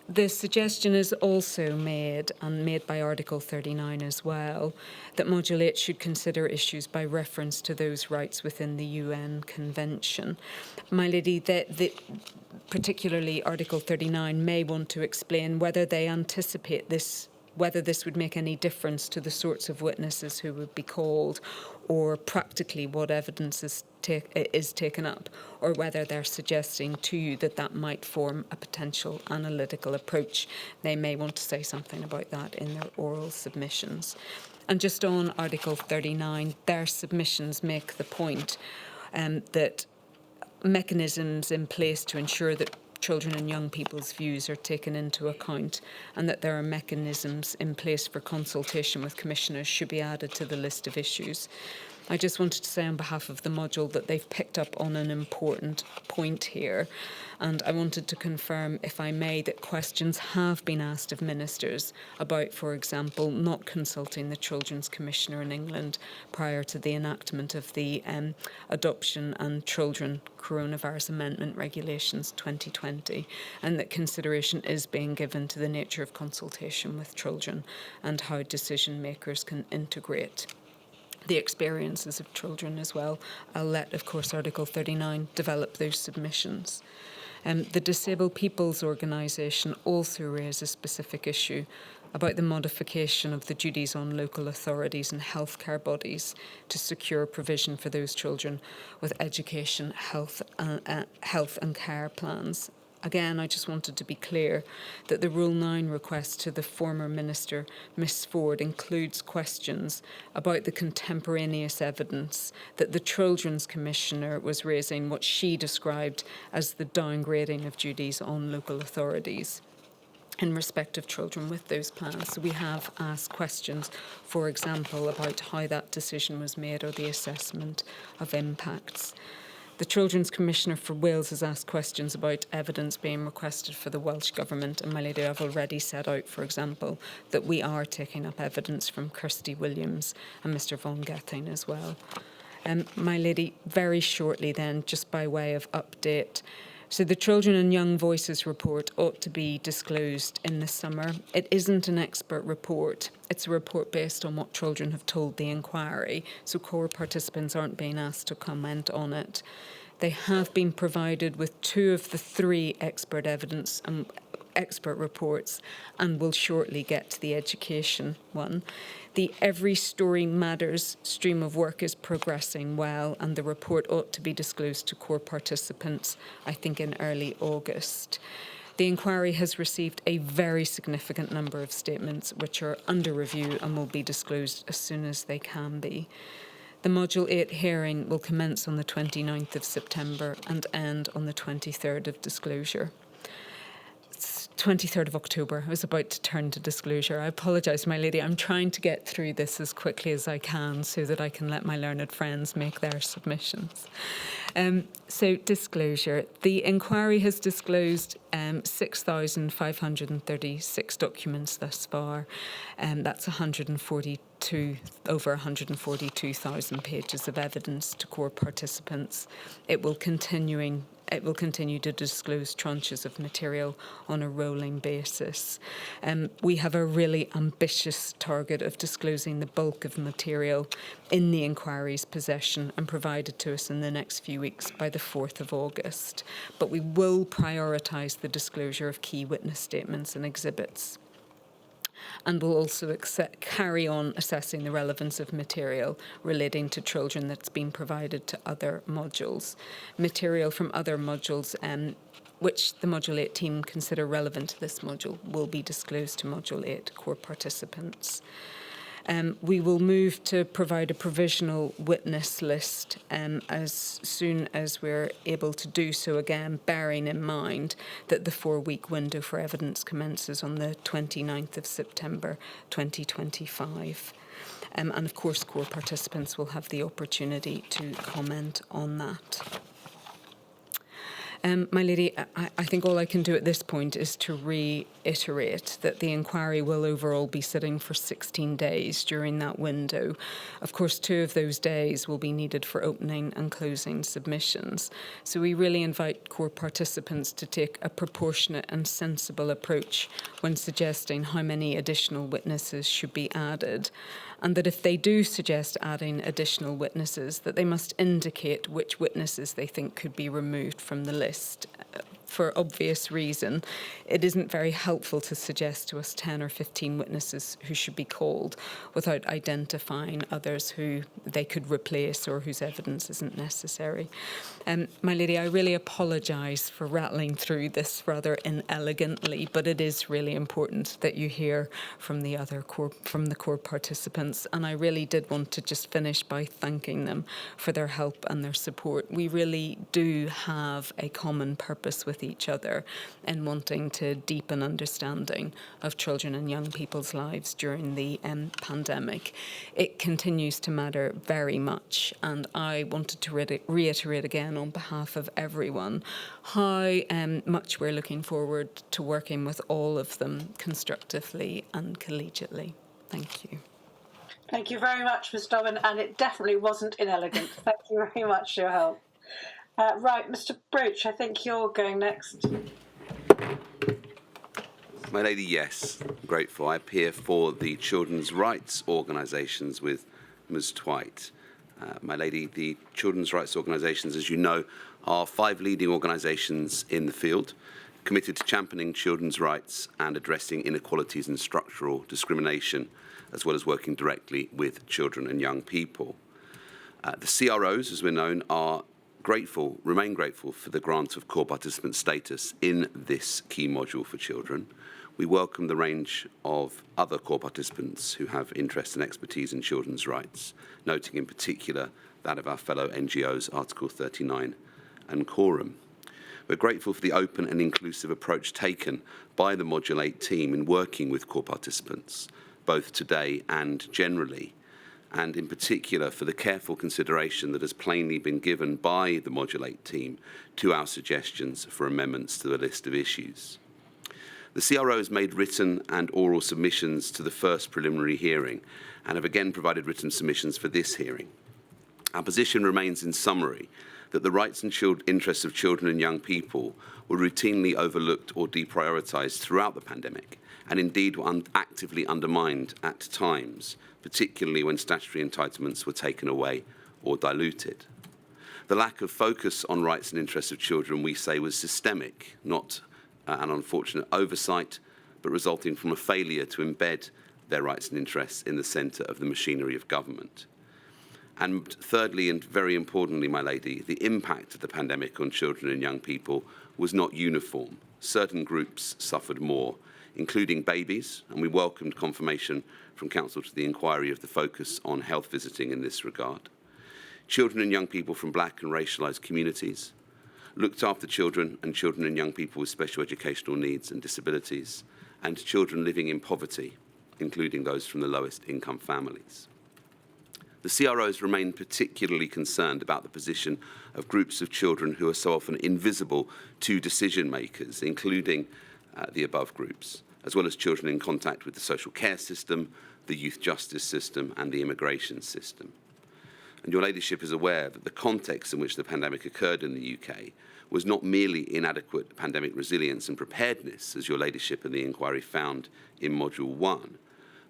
S2: The suggestion is also made, and made by Article 39 as well, that Module 8 should consider issues by reference to those rights within the UN Convention. My lady, particularly Article 39 may want to explain whether they anticipate this whether this would make any difference to the sorts of witnesses who would be called, or practically what evidence is taken up, or whether they're suggesting to you that that might form a potential analytical approach. They may want to say something about that in their oral submissions. And just on Article 39, their submissions make the point that mechanisms in place to ensure that children and young people's views are taken into account, and that there are mechanisms in place for consultation with commissioners should be added to the list of issues. I just wanted to say on behalf of the module that they've picked up on an important point here, and I wanted to confirm, if I may, that questions have been asked of ministers about, for example, not consulting the Children's Commissioner in England prior to the enactment of the Adoption and Children Coronavirus Amendment Regulations 2020, and that consideration is being given to the nature of consultation with children and how decision makers can integrate the experiences of children as well. I'll let, of course, Article 39 develop those submissions. The Disabled People's Organisation also raised a specific issue about the modification of the duties on local authorities and healthcare bodies to secure provision for those children with education, health and care plans. Again, I just wanted to be clear that the Rule 9 request to the former Minister, Miss Ford, includes questions about the contemporaneous evidence that the Children's Commissioner was raising what she described as the downgrading of duties on local authorities in respect of children with those plans. So we have asked questions, for example, about how that decision was made or the assessment of impacts. The Children's Commissioner for Wales has asked questions about evidence being requested for the Welsh Government, and my lady, I've already set out, for example, that we are taking up evidence from Kirsty Williams and Mr Von Gething as well. My lady, very shortly then, just by way of update, so the Children and Young Voices report ought to be disclosed in the summer. It isn't an expert report. It's a report based on what children have told the inquiry, so core participants aren't being asked to comment on it. They have been provided with 2 of the 3 expert evidence and expert reports, and will shortly get to the education one. The Every Story Matters stream of work is progressing well, and the report ought to be disclosed to core participants, I think, in early August. The inquiry has received a very significant number of statements which are under review and will be disclosed as soon as they can be. The Module 8 hearing will commence on the 29th of September and end on the 23rd of disclosure. 23rd of October. I was about to turn to disclosure. I apologise, my lady. I'm trying to get through this as quickly as I can so that I can let my learned friends make their submissions. So disclosure. The inquiry has disclosed 6,536 documents thus far. That's over 142,000 pages of evidence to core participants. It will continue to disclose tranches of material on a rolling basis. We have a really ambitious target of disclosing the bulk of material in the inquiry's possession and provided to us in the next few weeks by the 4th of August. But we will prioritise the disclosure of key witness statements and exhibits. And will also carry on assessing the relevance of material relating to children that's been provided to other modules. Material from other modules which the Module 8 team consider relevant to this module will be disclosed to Module 8 core participants. We will move to provide a provisional witness list as soon as we're able to do so, again, bearing in mind that the 4-week window for evidence commences on the 29th of September 2025. And of course, core participants will have the opportunity to comment on that. My lady, I think all I can do at this point is to reiterate that the inquiry will overall be sitting for 16 days during that window. Of course, 2 of those days will be needed for opening and closing submissions. So we really invite core participants to take a proportionate and sensible approach when suggesting how many additional witnesses should be added. And that if they do suggest adding additional witnesses, that they must indicate which witnesses they think could be removed from the list for obvious reason, it isn't very helpful to suggest to us 10 or 15 witnesses who should be called without identifying others who they could replace or whose evidence isn't necessary. My lady, I really apologise for rattling through this rather inelegantly, but it is really important that you hear from the core participants, and I really did want to just finish by thanking them for their help and their support. We really do have a common purpose with each other in wanting to deepen understanding of children and young people's lives during the pandemic. It continues to matter very much, and I wanted to reiterate again on behalf of everyone how much we're looking forward to working with all of them constructively and collegiately. Thank you.
S1: Thank you very much, Ms. Dobbin, and it definitely wasn't inelegant. Thank you very much for your help. Right, Mr. Broach, I think you're going next.
S3: My lady, yes, grateful. I appear for the children's rights organisations with Ms. Twite. My lady, the children's rights organisations, as you know, are 5 leading organisations in the field, committed to championing children's rights and addressing inequalities and structural discrimination, as well as working directly with children and young people. The CROs, as we're known, remain grateful for the grant of core participant status in this key module for children. We welcome the range of other core participants who have interest and expertise in children's rights, noting in particular that of our fellow NGOs, Article 39 and Quorum. We're grateful for the open and inclusive approach taken by the Module 8 team in working with core participants, both today and generally, and in particular for the careful consideration that has plainly been given by the Module 8 team to our suggestions for amendments to the list of issues. The CRO has made written and oral submissions to the first preliminary hearing and have again provided written submissions for this hearing. Our position remains, in summary, that the rights and interests of children and young people were routinely overlooked or deprioritised throughout the pandemic, and indeed were actively undermined at times, particularly when statutory entitlements were taken away or diluted. The lack of focus on rights and interests of children, we say, was systemic, not an unfortunate oversight, but resulting from a failure to embed their rights and interests in the centre of the machinery of government. And thirdly, and very importantly, my lady, the impact of the pandemic on children and young people was not uniform. Certain groups suffered more, including babies, and we welcomed confirmation from Council to the inquiry of the focus on health visiting in this regard. Children and young people from black and racialised communities, looked after children and young people with special educational needs and disabilities, and children living in poverty, including those from the lowest income families. The CROs remain particularly concerned about the position of groups of children who are so often invisible to decision makers, including the above groups, as well as children in contact with the social care system, the youth justice system, and the immigration system. And your ladyship is aware that the context in which the pandemic occurred in the UK was not merely inadequate pandemic resilience and preparedness, as your ladyship and the inquiry found in Module 1,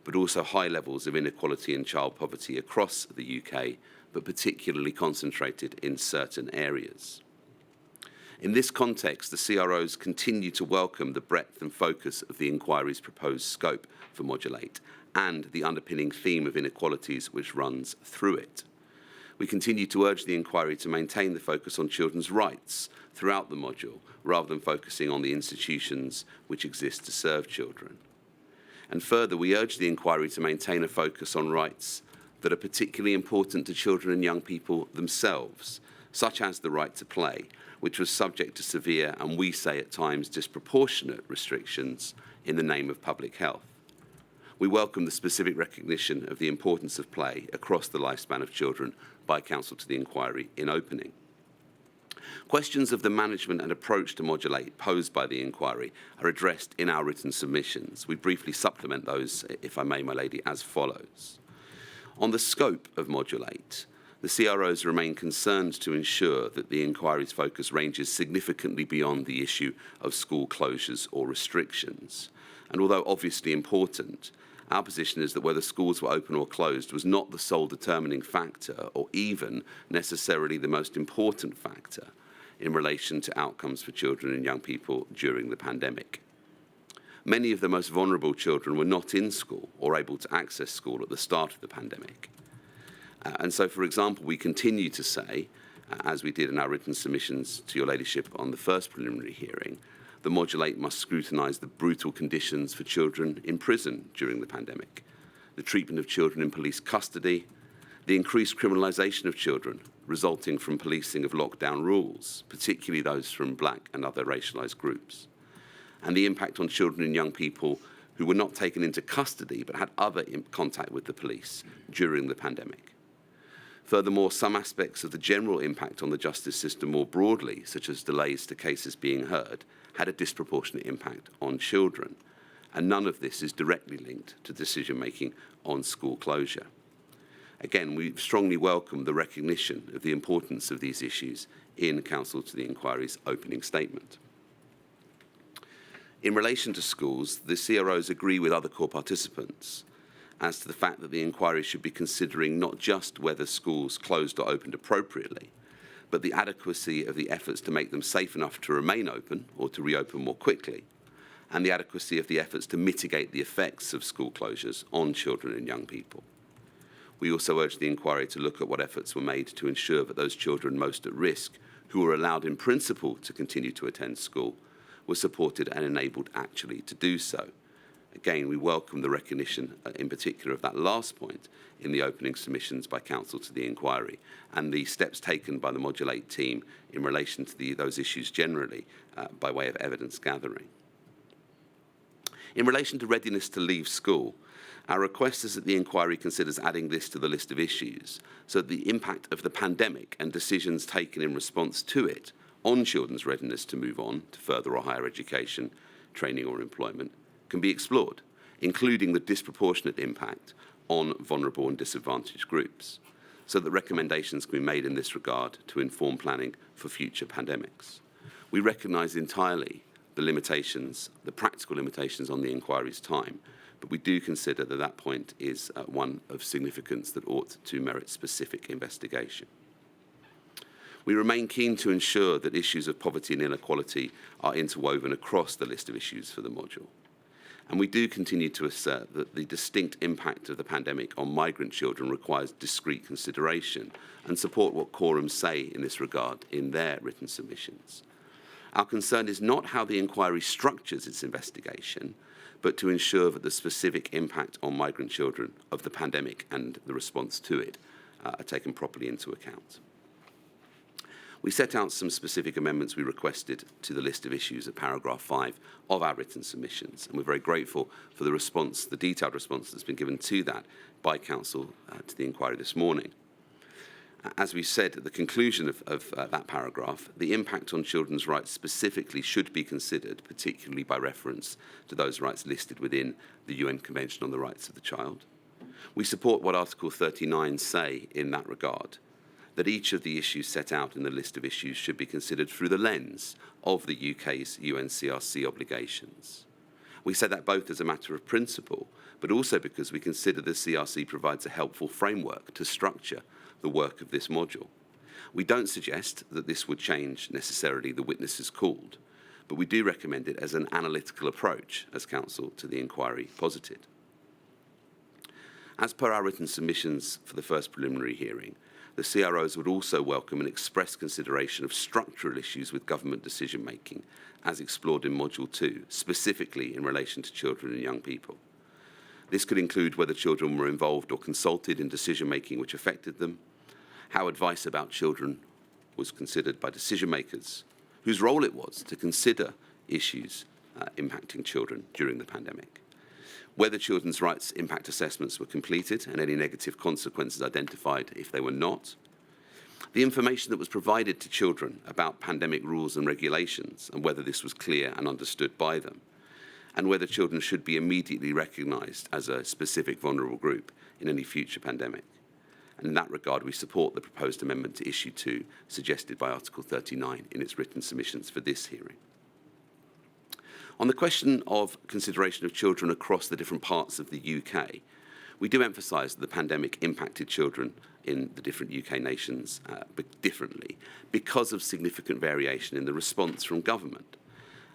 S3: but also high levels of inequality and child poverty across the UK, but particularly concentrated in certain areas. In this context, the CROs continue to welcome the breadth and focus of the inquiry's proposed scope for Module 8 and the underpinning theme of inequalities which runs through it. We continue to urge the inquiry to maintain the focus on children's rights throughout the module, rather than focusing on the institutions which exist to serve children. And further, we urge the inquiry to maintain a focus on rights that are particularly important to children and young people themselves, such as the right to play, which was subject to severe and, we say at times, disproportionate restrictions in the name of public health. We welcome the specific recognition of the importance of play across the lifespan of children by Council to the inquiry in opening. Questions of the management and approach to Module 8 posed by the inquiry are addressed in our written submissions. We briefly supplement those, if I may, my lady, as follows. On the scope of Module 8, the CROs remain concerned to ensure that the inquiry's focus ranges significantly beyond the issue of school closures or restrictions. And although obviously important, our position is that whether schools were open or closed was not the sole determining factor, or even necessarily the most important factor, in relation to outcomes for children and young people during the pandemic. Many of the most vulnerable children were not in school or able to access school at the start of the pandemic. And so, for example, we continue to say, as we did in our written submissions to your ladyship on the first preliminary hearing, the Module 8 must scrutinise the brutal conditions for children in prison during the pandemic, the treatment of children in police custody, the increased criminalisation of children resulting from policing of lockdown rules, particularly those from black and other racialised groups, and the impact on children and young people who were not taken into custody but had other contact with the police during the pandemic. Furthermore, some aspects of the general impact on the justice system more broadly, such as delays to cases being heard, had a disproportionate impact on children, and none of this is directly linked to decision-making on school closure. Again, we strongly welcome the recognition of the importance of these issues in Counsel to the Inquiry's opening statement. In relation to schools, the CROs agree with other core participants as to the fact that the inquiry should be considering not just whether schools closed or opened appropriately, but the adequacy of the efforts to make them safe enough to remain open or to reopen more quickly, and the adequacy of the efforts to mitigate the effects of school closures on children and young people. We also urge the inquiry to look at what efforts were made to ensure that those children most at risk, who were allowed in principle to continue to attend school, were supported and enabled actually to do so. Again, we welcome the recognition, in particular, of that last point in the opening submissions by Counsel to the Inquiry, and the steps taken by the Module 8 team in relation to those issues generally by way of evidence gathering. In relation to readiness to leave school, our request is that the inquiry considers adding this to the list of issues so that the impact of the pandemic and decisions taken in response to it on children's readiness to move on to further or higher education, training or employment can be explored, including the disproportionate impact on vulnerable and disadvantaged groups, so that recommendations can be made in this regard to inform planning for future pandemics. We recognise entirely the limitations, the practical limitations on the inquiry's time, but we do consider that that point is one of significance that ought to merit specific investigation. We remain keen to ensure that issues of poverty and inequality are interwoven across the list of issues for the module. And we do continue to assert that the distinct impact of the pandemic on migrant children requires discrete consideration and support what quorums say in this regard in their written submissions. Our concern is not how the inquiry structures its investigation, but to ensure that the specific impact on migrant children of the pandemic and the response to it are taken properly into account. We set out some specific amendments we requested to the list of issues at paragraph 5 of our written submissions, and we're very grateful for the response, the detailed response that's been given to that by Counsel to the inquiry this morning. As we said at the conclusion of that paragraph, the impact on children's rights specifically should be considered, particularly by reference to those rights listed within the UN Convention on the Rights of the Child. We support what Article 39 say in that regard, that each of the issues set out in the list of issues should be considered through the lens of the UK's UNCRC obligations. We say that both as a matter of principle, but also because we consider the CRC provides a helpful framework to structure the work of this module. We don't suggest that this would change necessarily the witnesses called, but we do recommend it as an analytical approach, as Counsel to the Inquiry posited. As per our written submissions for the first preliminary hearing, the CROs would also welcome an express consideration of structural issues with government decision-making, as explored in Module 2, specifically in relation to children and young people. This could include whether children were involved or consulted in decision-making which affected them, how advice about children was considered by decision-makers, whose role it was to consider issues impacting children during the pandemic, whether children's rights impact assessments were completed and any negative consequences identified if they were not, the information that was provided to children about pandemic rules and regulations and whether this was clear and understood by them, and whether children should be immediately recognised as a specific vulnerable group in any future pandemic. And in that regard, we support the proposed amendment to Issue 2 suggested by Article 39 in its written submissions for this hearing. On the question of consideration of children across the different parts of the UK, We do emphasise that the pandemic impacted children in the different UK nations differently because of significant variation in the response from government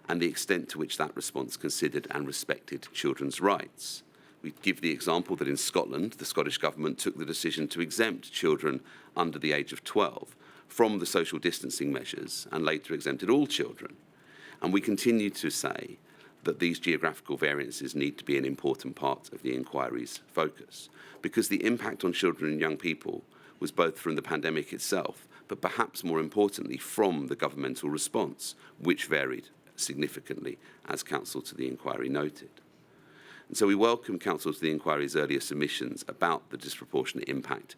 S3: and the extent to which that response considered and respected children's rights. We give the example that in Scotland, the Scottish Government took the decision to exempt children under the age of 12 from the social distancing measures and later exempted all children. And we continue to say that these geographical variances need to be an important part of the inquiry's focus, because the impact on children and young people was both from the pandemic itself, but perhaps more importantly from the governmental response, which varied significantly, as counsel to the inquiry noted. And so we welcome counsel to the inquiry's earlier submissions about the disproportionate impact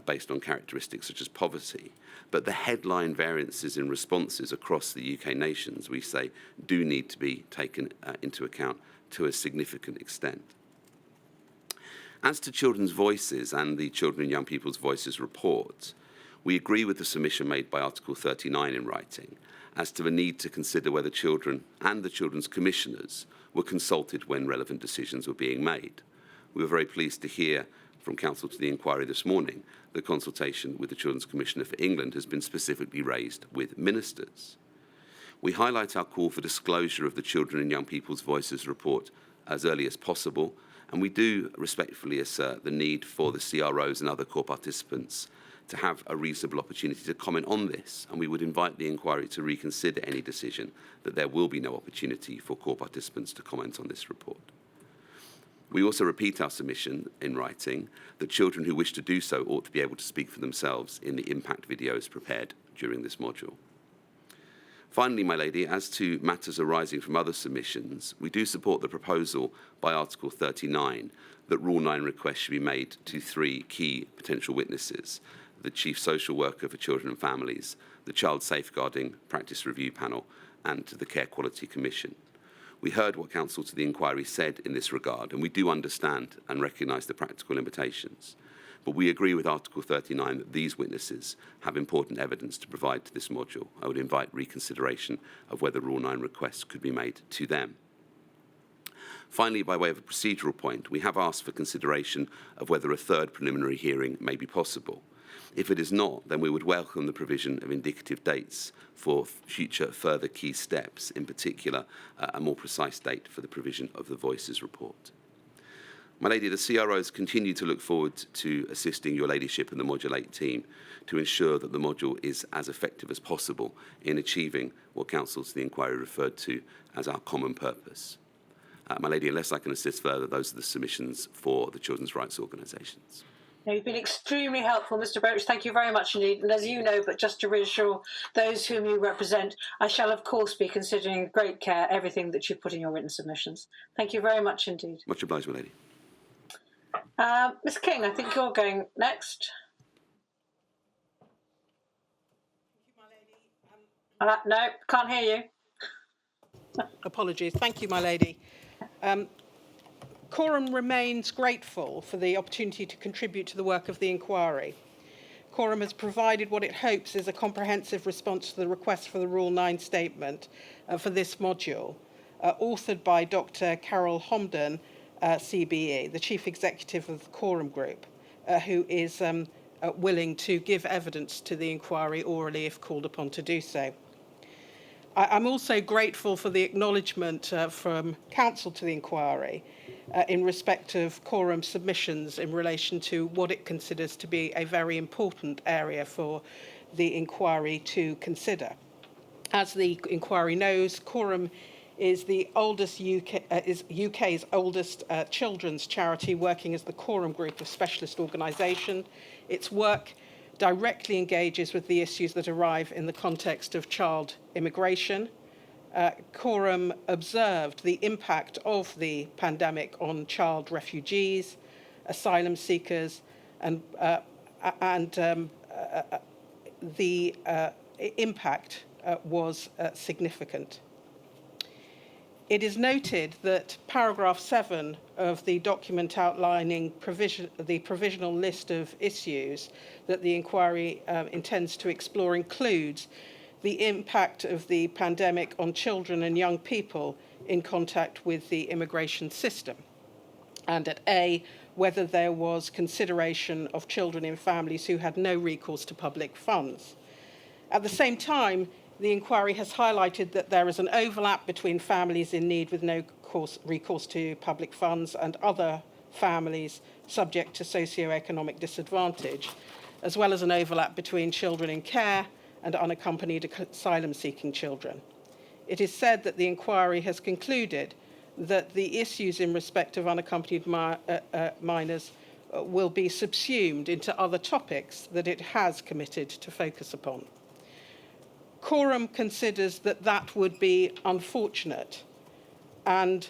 S3: based on characteristics such as poverty, but the headline variances in responses across the UK nations, we say, do need to be taken into account to a significant extent. As to children's voices and the Children and Young People's Voices report, we agree with the submission made by Article 39 in writing as to the need to consider whether children and the Children's Commissioners were consulted when relevant decisions were being made. We were very pleased to hear from counsel to the inquiry this morning that consultation with the Children's Commissioner for England has been specifically raised with ministers. We highlight our call for disclosure of the Children and Young People's Voices report as early as possible, and we do respectfully assert the need for the CROs and other core participants to have a reasonable opportunity to comment on this, and we would invite the inquiry to reconsider any decision that there will be no opportunity for core participants to comment on this report. We also repeat our submission in writing that children who wish to do so ought to be able to speak for themselves in the impact videos prepared during this module. Finally, my lady, as to matters arising from other submissions, we do support the proposal by Article 39 that Rule 9 requests should be made to 3 key potential witnesses: the Chief Social Worker for Children and Families, the Child Safeguarding Practice Review Panel, and the Care Quality Commission. We heard what counsel to the inquiry said in this regard, and we do understand and recognise the practical limitations. But we agree with Article 39 that these witnesses have important evidence to provide to this module. I would invite reconsideration of whether Rule 9 requests could be made to them. Finally, by way of a procedural point, we have asked for consideration of whether a third preliminary hearing may be possible. If it is not, then we would welcome the provision of indicative dates for future further key steps, in particular a more precise date for the provision of the Voices report. My lady, the CROs continue to look forward to assisting your ladyship and the Module 8 team to ensure that the module is as effective as possible in achieving what counsel to the inquiry referred to as our common purpose. My lady, unless I can assist further, those are the submissions for the children's rights organisations.
S1: You've been extremely helpful, Mr. Birch. Thank you very much indeed. And as you know, but just to reassure those whom you represent, I shall, of course, be considering with great care everything that you put in your written submissions. Thank you very much indeed.
S3: Much obliged, my lady.
S1: Ms. King, I think you're going next. No, can't hear you.
S4: Apologies. Thank you, my lady. Quorum remains grateful for the opportunity to contribute to the work of the inquiry. Quorum has provided what it hopes is a comprehensive response to the request for the Rule 9 statement for this module, authored by Dr. Carol Homden, CBE, the Chief Executive of the Quorum Group, who is willing to give evidence to the inquiry orally if called upon to do so. I'm also grateful for the acknowledgement from counsel to the inquiry in respect of Quorum submissions in relation to what it considers to be a very important area for the inquiry to consider. As the inquiry knows, Quorum is the oldest UK's oldest children's charity, working as the Quorum Group of specialist organisation. Its work directly engages with the issues that arrive in the context of child immigration. Quorum observed the impact of the pandemic on child refugees, asylum seekers, and the impact was significant. It is noted that paragraph 7 of the document outlining the provisional list of issues that the inquiry intends to explore includes the impact of the pandemic on children and young people in contact with the immigration system. And at A, whether there was consideration of children in families who had no recourse to public funds. At the same time, the inquiry has highlighted that there is an overlap between families in need with no recourse to public funds and other families subject to socio-economic disadvantage, as well as an overlap between children in care and unaccompanied asylum-seeking children. It is said that the inquiry has concluded that the issues in respect of unaccompanied minors will be subsumed into other topics that it has committed to focus upon. Quorum considers that that would be unfortunate, and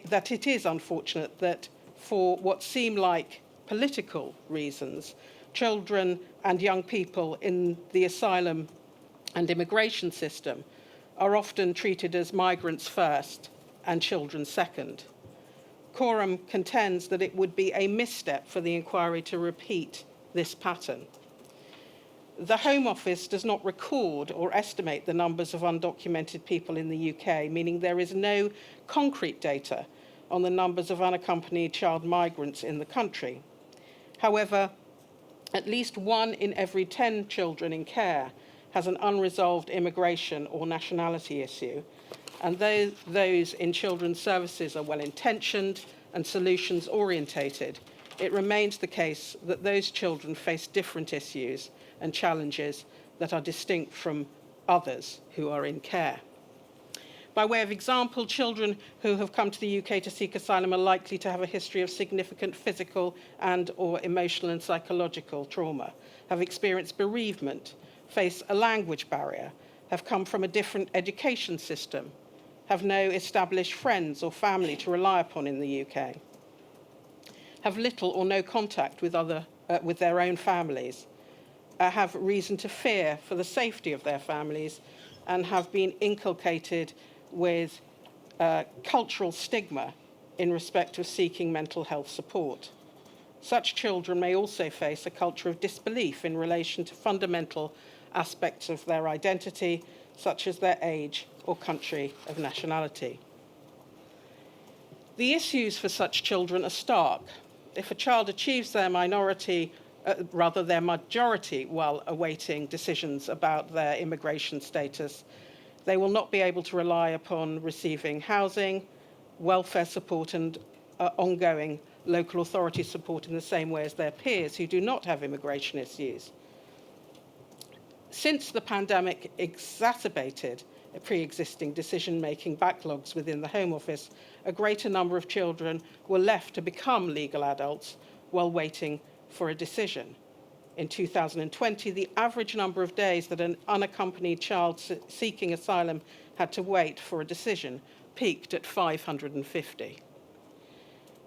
S4: that it is unfortunate that for what seem like political reasons, children and young people in the asylum and immigration system are often treated as migrants first and children second. Quorum contends that it would be a misstep for the inquiry to repeat this pattern. The Home Office does not record or estimate the numbers of undocumented people in the UK, meaning there is no concrete data on the numbers of unaccompanied child migrants in the country. However, at least 1 in every 10 children in care has an unresolved immigration or nationality issue, and though those in children's services are well-intentioned and solutions-orientated, it remains the case that those children face different issues and challenges that are distinct from others who are in care. By way of example, children who have come to the UK to seek asylum are likely to have a history of significant physical and/or emotional and psychological trauma, have experienced bereavement, face a language barrier, have come from a different education system, have no established friends or family to rely upon in the UK, have little or no contact with their own families, have reason to fear for the safety of their families, and have been inculcated with cultural stigma in respect of seeking mental health support. Such children may also face a culture of disbelief in relation to fundamental aspects of their identity, such as their age or country of nationality. The issues for such children are stark. If a child achieves their their majority while awaiting decisions about their immigration status, they will not be able to rely upon receiving housing, welfare support, and ongoing local authority support in the same way as their peers who do not have immigration issues. Since the pandemic exacerbated pre-existing decision-making backlogs within the Home Office, a greater number of children were left to become legal adults while waiting for a decision. In 2020, the average number of days that an unaccompanied child seeking asylum had to wait for a decision peaked at 550.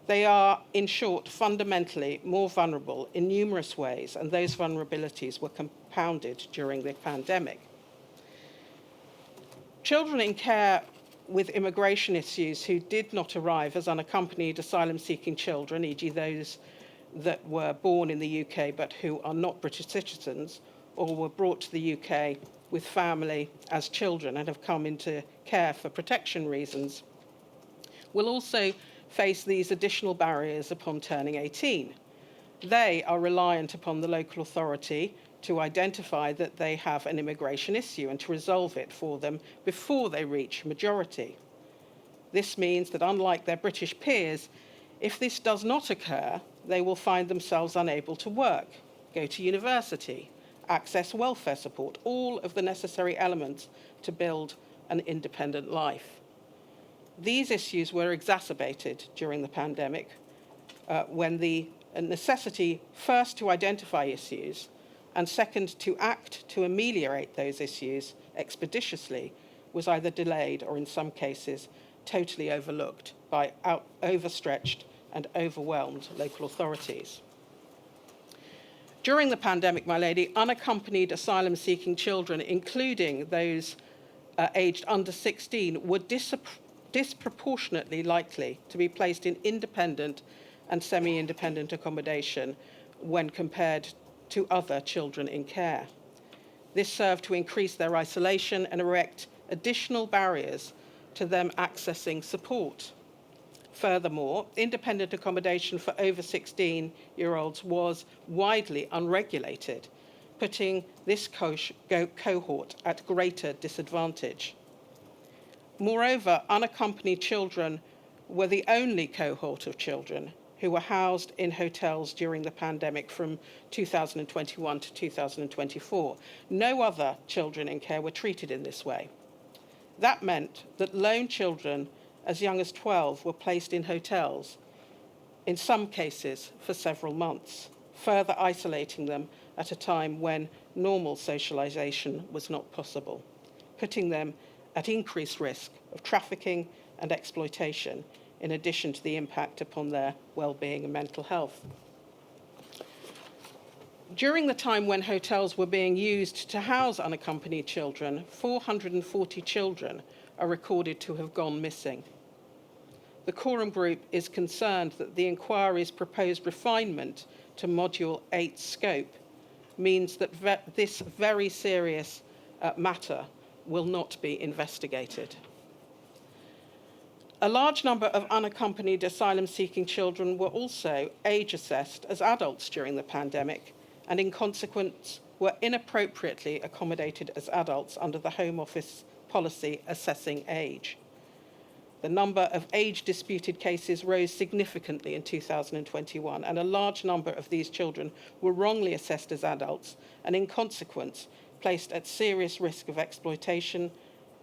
S4: They are, in short, fundamentally more vulnerable in numerous ways, and those vulnerabilities were compounded during the pandemic. Children in care with immigration issues who did not arrive as unaccompanied asylum-seeking children, e.g. those that were born in the UK but who are not British citizens, or were brought to the UK with family as children and have come into care for protection reasons, will also face these additional barriers upon turning 18. They are reliant upon the local authority to identify that they have an immigration issue and to resolve it for them before they reach majority. This means that, unlike their British peers, if this does not occur, they will find themselves unable to work, go to university, access welfare support, all of the necessary elements to build an independent life. These issues were exacerbated during the pandemic when the necessity first to identify issues and second to act to ameliorate those issues expeditiously was either delayed or in some cases totally overlooked by overstretched and overwhelmed local authorities. During the pandemic, my lady, unaccompanied asylum-seeking children, including those aged under 16, were disproportionately likely to be placed in independent and semi-independent accommodation when compared to other children in care. This served to increase their isolation and erect additional barriers to them accessing support. Furthermore, independent accommodation for over 16-year-olds was widely unregulated, putting this cohort at greater disadvantage. Moreover, unaccompanied children were the only cohort of children who were housed in hotels during the pandemic from 2021 to 2024. No other children in care were treated in this way. That meant that lone children as young as 12 were placed in hotels, in some cases for several months, further isolating them at a time when normal socialization was not possible, putting them at increased risk of trafficking and exploitation, in addition to the impact upon their well-being and mental health. During the time when hotels were being used to house unaccompanied children, 440 children are recorded to have gone missing. The Quorum Group is concerned that the inquiry's proposed refinement to Module 8 scope means that this very serious matter will not be investigated. A large number of unaccompanied asylum-seeking children were also age-assessed as adults during the pandemic, and in consequence were inappropriately accommodated as adults under the Home Office policy assessing age. The number of age-disputed cases rose significantly in 2021, and a large number of these children were wrongly assessed as adults and in consequence placed at serious risk of exploitation,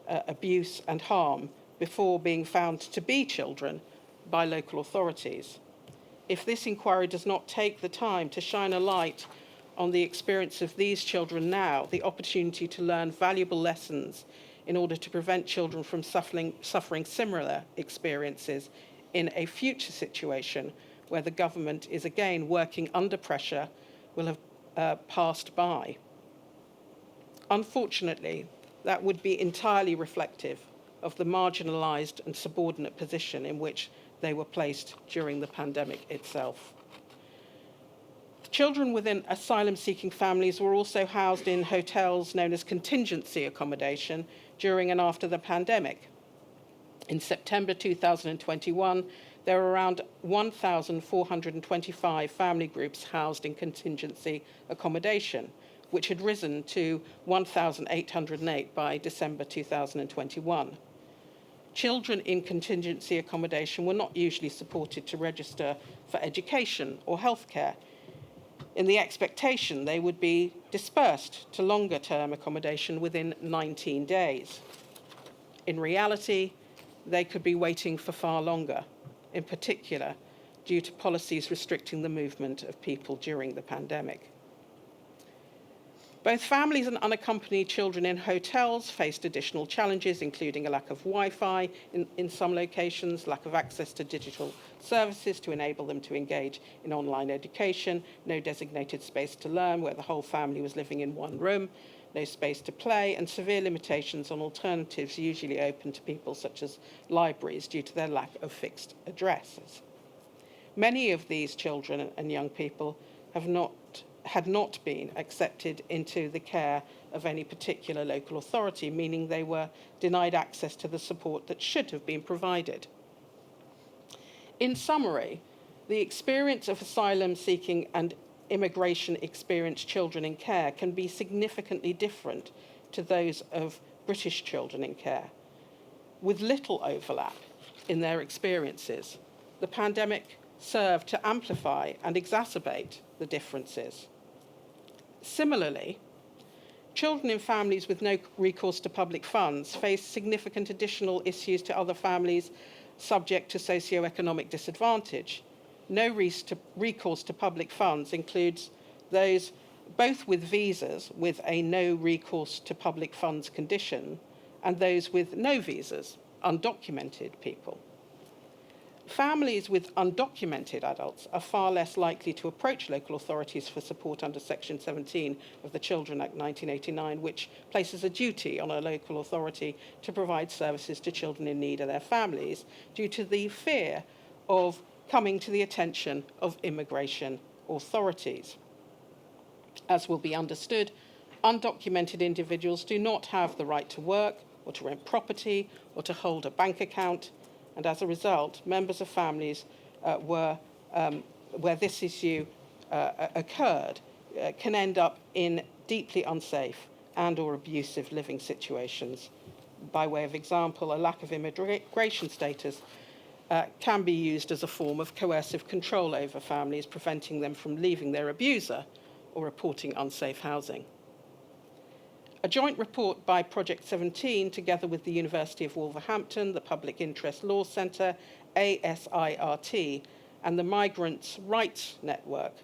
S4: abuse and harm before being found to be children by local authorities. If this inquiry does not take the time to shine a light on the experience of these children now, the opportunity to learn valuable lessons in order to prevent children from suffering similar experiences in a future situation where the government is again working under pressure, will have passed by. Unfortunately, that would be entirely reflective of the marginalised and subordinate position in which they were placed during the pandemic itself. Children within asylum-seeking families were also housed in hotels known as contingency accommodation during and after the pandemic. In September 2021, there were around 1,425 family groups housed in contingency accommodation, which had risen to 1,808 by December 2021. Children in contingency accommodation were not usually supported to register for education or healthcare, in the expectation they would be dispersed to longer-term accommodation within 19 days. In reality, they could be waiting for far longer, in particular due to policies restricting the movement of people during the pandemic. Both families and unaccompanied children in hotels faced additional challenges, including a lack of Wi-Fi in some locations, lack of access to digital services to enable them to engage in online education, no designated space to learn where the whole family was living in one room, no space to play, and severe limitations on alternatives usually open to people such as libraries due to their lack of fixed addresses. Many of these children and young people had not been accepted into the care of any particular local authority, meaning they were denied access to the support that should have been provided. In summary, the experience of asylum-seeking and immigration-experienced children in care can be significantly different to those of British children in care, with little overlap in their experiences. The pandemic served to amplify and exacerbate the differences. Similarly, children in families with no recourse to public funds face significant additional issues to other families subject to socio-economic disadvantage. No recourse to public funds includes those both with visas with a no recourse to public funds condition and those with no visas, undocumented people. Families with undocumented adults are far less likely to approach local authorities for support under Section 17 of the Children Act 1989, which places a duty on a local authority to provide services to children in need and their families due to the fear of coming to the attention of immigration authorities. As will be understood, undocumented individuals do not have the right to work or to rent property or to hold a bank account, and as a result, members of families where this issue occurred can end up in deeply unsafe and or abusive living situations. By way of example, a lack of immigration status can be used as a form of coercive control over families, preventing them from leaving their abuser or reporting unsafe housing. A joint report by Project 17, together with the University of Wolverhampton, the Public Interest Law Centre, ASIRT, and the Migrants' Rights Network,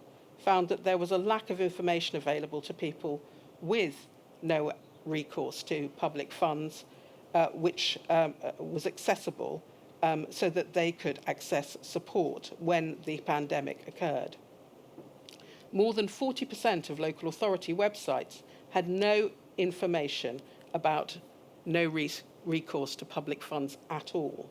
S4: found that there was a lack of information available to people with no recourse to public funds, which was accessible so that they could access support when the pandemic occurred. More than 40% of local authority websites had no information about no recourse to public funds at all.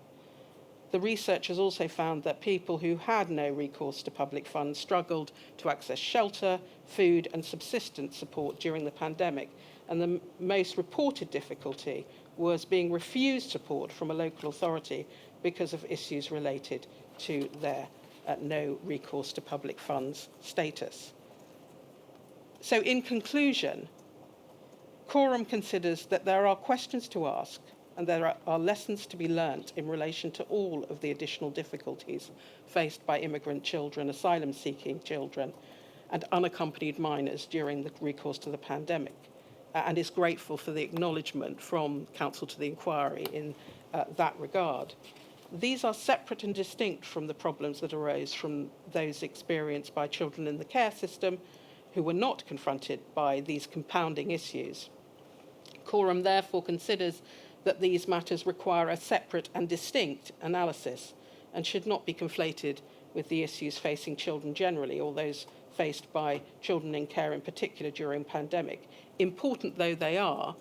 S4: The researchers also found that people who had no recourse to public funds struggled to access shelter, food and subsistence support during the pandemic, and the most reported difficulty was being refused support from a local authority because of issues related to their no recourse to public funds status. So in conclusion, Quorum considers that there are questions to ask and there are lessons to be learnt in relation to all of the additional difficulties faced by immigrant children, asylum-seeking children, and unaccompanied minors during the recourse to the pandemic, and is grateful for the acknowledgement from Counsel to the Inquiry in that regard. These are separate and distinct from the problems that arose from those experienced by children in the care system who were not confronted by these compounding issues. Quorum therefore considers that these matters require a separate and distinct analysis and should not be conflated with the issues facing children generally or those faced by children in care in particular during pandemic. Important though they are,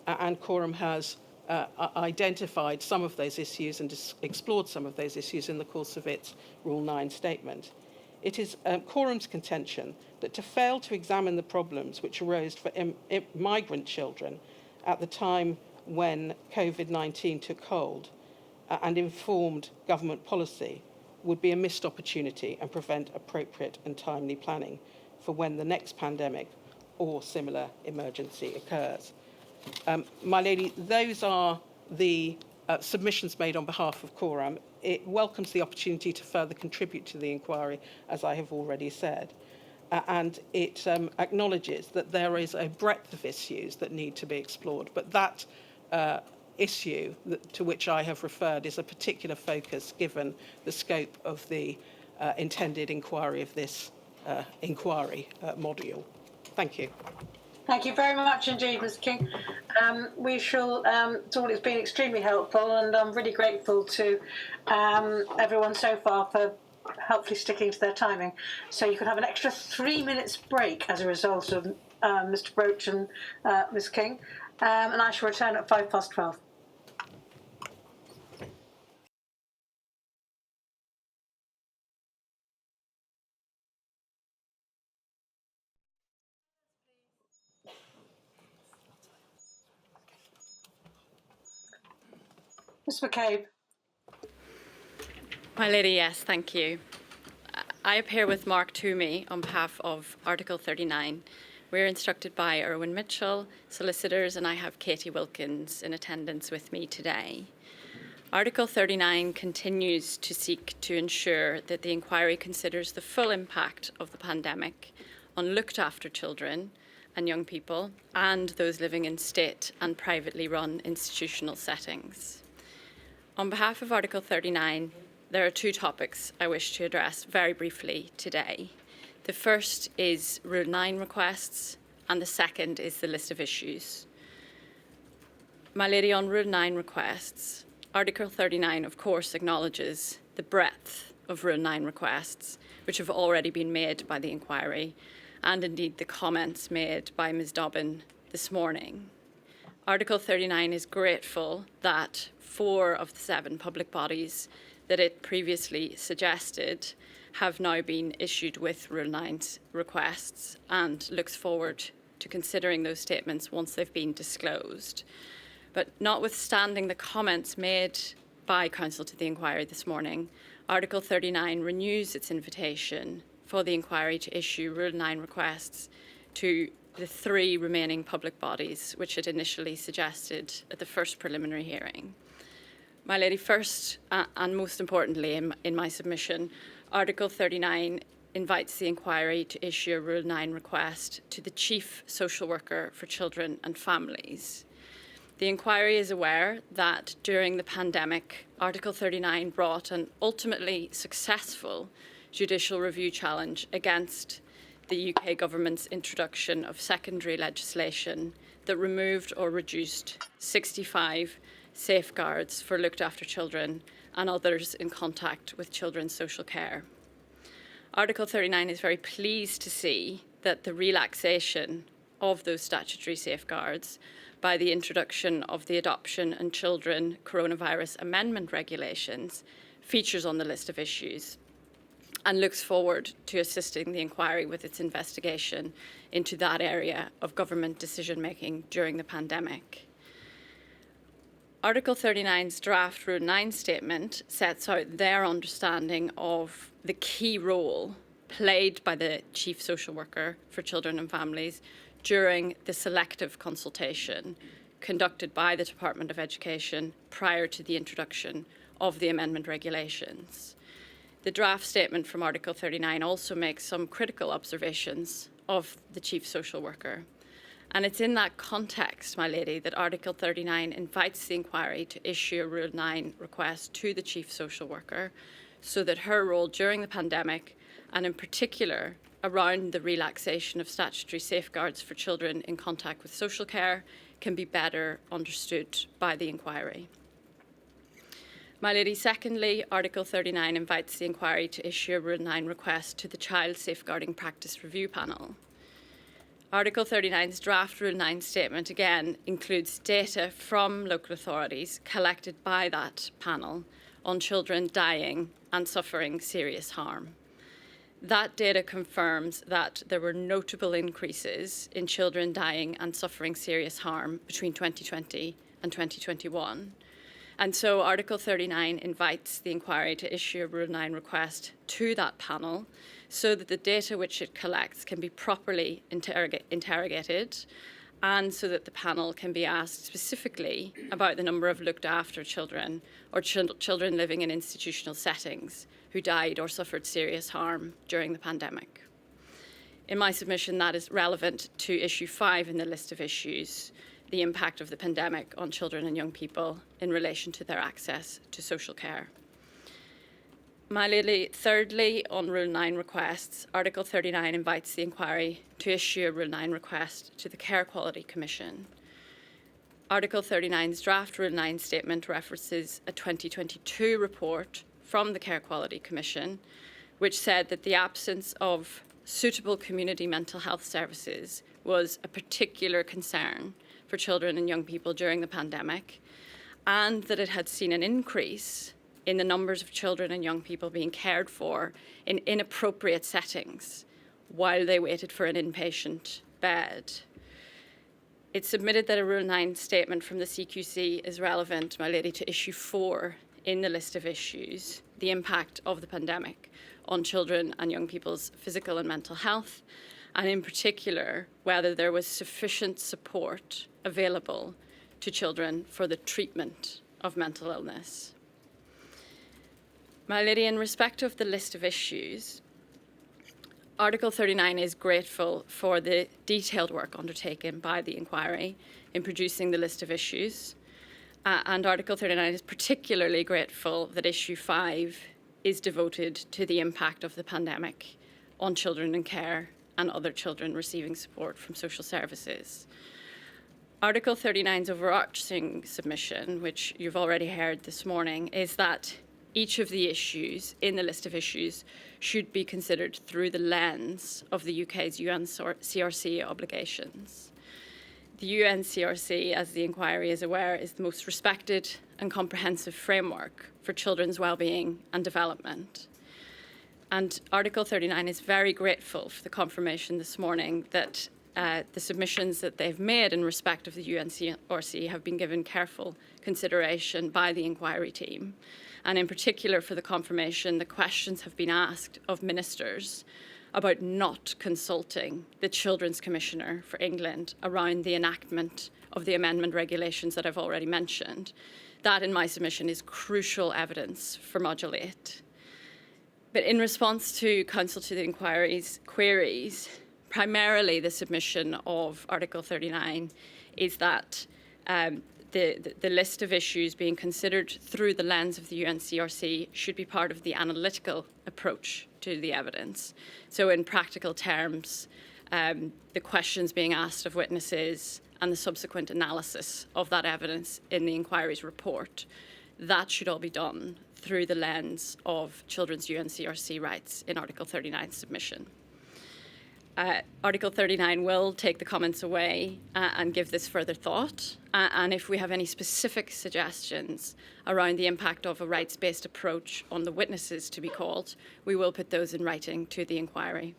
S4: and Quorum has identified some of those issues and explored some of those issues in the course of its Rule 9 statement. It is Quorum's contention that to fail to examine the problems which arose for migrant children at the time when COVID-19 took hold and informed government policy would be a missed opportunity and prevent appropriate and timely planning for when the next pandemic or similar emergency occurs. My lady, those are the submissions made on behalf of Quorum. It welcomes the opportunity to further contribute to the inquiry, as I have already said. And it acknowledges that there is a breadth of issues that need to be explored, but that issue to which I have referred is a particular focus given the scope of the intended inquiry of this inquiry module. Thank you.
S1: Thank you very much indeed, Ms. King. We shall, thought it's been extremely helpful, and I'm really grateful to everyone so far for helpfully sticking to their timing. So you can have an extra 3 minutes break as a result of Mr. Broach and Ms. King, and I shall return at 12:05. Ms. McCabe.
S5: My lady, yes, thank you. I appear with Mark Toomey on behalf of Article 39. We're instructed by Irwin Mitchell, solicitors, and I have Katie Wilkins in attendance with me today. Article 39 continues to seek to ensure that the inquiry considers the full impact of the pandemic on looked after children and young people and those living in state and privately run institutional settings. On behalf of Article 39, there are two topics I wish to address very briefly today. The first is Rule 9 requests, and the second is the list of issues. My lady, on Rule 9 requests, Article 39, of course, acknowledges the breadth of Rule 9 requests, which have already been made by the inquiry, and indeed the comments made by Ms. Dobbin this morning. Article 39 is grateful that 4 of the 7 public bodies that it previously suggested have now been issued with Rule 9 requests and looks forward to considering those statements once they've been disclosed. But notwithstanding the comments made by Council to the inquiry this morning, Article 39 renews its invitation for the inquiry to issue Rule 9 requests to the 3 remaining public bodies, which it initially suggested at the first preliminary hearing. My lady, first and most importantly in my submission, Article 39 invites the inquiry to issue a Rule 9 request to the Chief Social Worker for Children and Families. The inquiry is aware that during the pandemic, Article 39 brought an ultimately successful judicial review challenge against the UK government's introduction of secondary legislation that removed or reduced 65 safeguards for looked after children and others in contact with children's social care. Article 39 is very pleased to see that the relaxation of those statutory safeguards by the introduction of the Adoption and Children Coronavirus Amendment Regulations features on the list of issues and looks forward to assisting the inquiry with its investigation into that area of government decision-making during the pandemic. Article 39's draft Rule 9 statement sets out their understanding of the key role played by the Chief Social Worker for Children and Families during the selective consultation conducted by the Department of Education prior to the introduction of the amendment regulations. The draft statement from Article 39 also makes some critical observations of the Chief Social Worker. And it's in that context, my lady, that Article 39 invites the inquiry to issue a Rule 9 request to the Chief Social Worker so that her role during the pandemic, and in particular around the relaxation of statutory safeguards for children in contact with social care, can be better understood by the inquiry. My lady, secondly, Article 39 invites the inquiry to issue a Rule 9 request to the Child Safeguarding Practice Review Panel. Article 39's draft Rule 9 statement again includes data from local authorities collected by that panel on children dying and suffering serious harm. That data confirms that there were notable increases in children dying and suffering serious harm between 2020 and 2021. And so Article 39 invites the inquiry to issue a Rule 9 request to that panel so that the data which it collects can be properly interrogated and so that the panel can be asked specifically about the number of looked after children or children living in institutional settings who died or suffered serious harm during the pandemic. In my submission, that is relevant to issue 5 in the list of issues, the impact of the pandemic on children and young people in relation to their access to social care. My lady, thirdly, on Rule 9 requests, Article 39 invites the inquiry to issue a Rule 9 request to the Care Quality Commission. Article 39's draft Rule 9 statement references a 2022 report from the Care Quality Commission, which said that the absence of suitable community mental health services was a particular concern for children and young people during the pandemic, and that it had seen an increase in the numbers of children and young people being cared for in inappropriate settings while they waited for an inpatient bed. It submitted that a Rule 9 statement from the CQC is relevant, my lady, to issue 4 in the list of issues, the impact of the pandemic on children and young people's physical and mental health, and in particular, whether there was sufficient support available to children for the treatment of mental illness. My lady, in respect of the list of issues, Article 39 is grateful for the detailed work undertaken by the inquiry in producing the list of issues, and Article 39 is particularly grateful that issue 5 is devoted to the impact of the pandemic on children in care and other children receiving support from social services. Article 39's overarching submission, which you've already heard this morning, is that each of the issues in the list of issues should be considered through the lens of the UK's UNCRC obligations. The UNCRC, as the inquiry is aware, is the most respected and comprehensive framework for children's well-being and development. And Article 39 is very grateful for the confirmation this morning that the submissions that they've made in respect of the UNCRC have been given careful consideration by the inquiry team. And in particular for the confirmation, the questions have been asked of ministers about not consulting the Children's Commissioner for England around the enactment of the amendment regulations that I've already mentioned. That, in my submission, is crucial evidence for Module 8. But in response to Counsel to the Inquiry's queries, primarily the submission of Article 39 is that the list of issues being considered through the lens of the UNCRC should be part of the analytical approach to the evidence. So in practical terms, the questions being asked of witnesses and the subsequent analysis of that evidence in the inquiry's report, that should all be done through the lens of children's UNCRC rights in Article 39 submission. Article 39 will take the comments away and give this further thought. And if we have any specific suggestions around the impact of a rights-based approach on the witnesses to be called, we will put those in writing to the inquiry.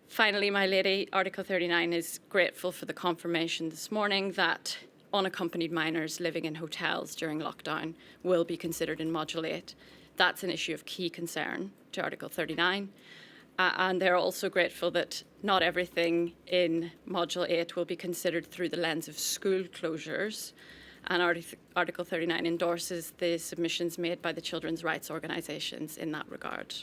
S5: Finally, my lady, Article 39 is grateful for the confirmation this morning that unaccompanied minors living in hotels during lockdown will be considered in Module 8. That's an issue of key concern to Article 39. And they're also grateful that not everything in Module 8 will be considered through the lens of school closures. And Article 39 endorses the submissions made by the children's rights organisations in that regard.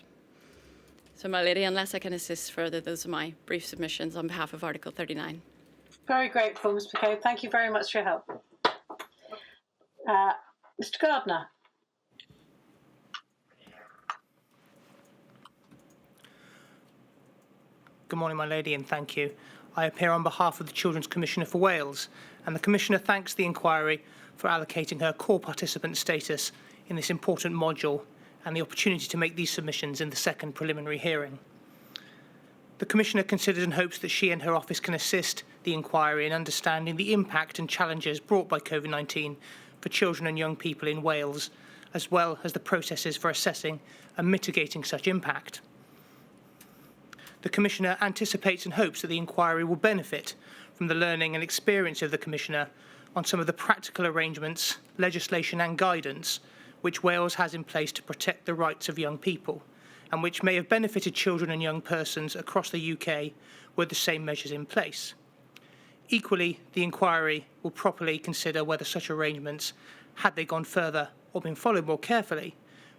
S5: So, my lady, unless I can assist further, those are my brief submissions on behalf of Article 39.
S1: Very grateful, Ms. McCabe. Thank you very much for your help. Mr. Gardner.
S6: Good morning, my lady, and thank you. I appear on behalf of the Children's Commissioner for Wales, and the Commissioner thanks the inquiry for allocating her core participant status in this important module and the opportunity to make these submissions in the second preliminary hearing. The Commissioner considers and hopes that she and her office can assist the inquiry in understanding the impact and challenges brought by COVID-19 for children and young people in Wales, as well as the processes for assessing and mitigating such impact. The Commissioner anticipates and hopes that the inquiry will benefit from the learning and experience of the Commissioner on some of the practical arrangements, legislation and guidance which Wales has in place to protect the rights of young people, and which may have benefited children and young persons across the UK were the same measures in place. Equally, the inquiry will properly consider whether such arrangements, had they gone further or been followed more carefully,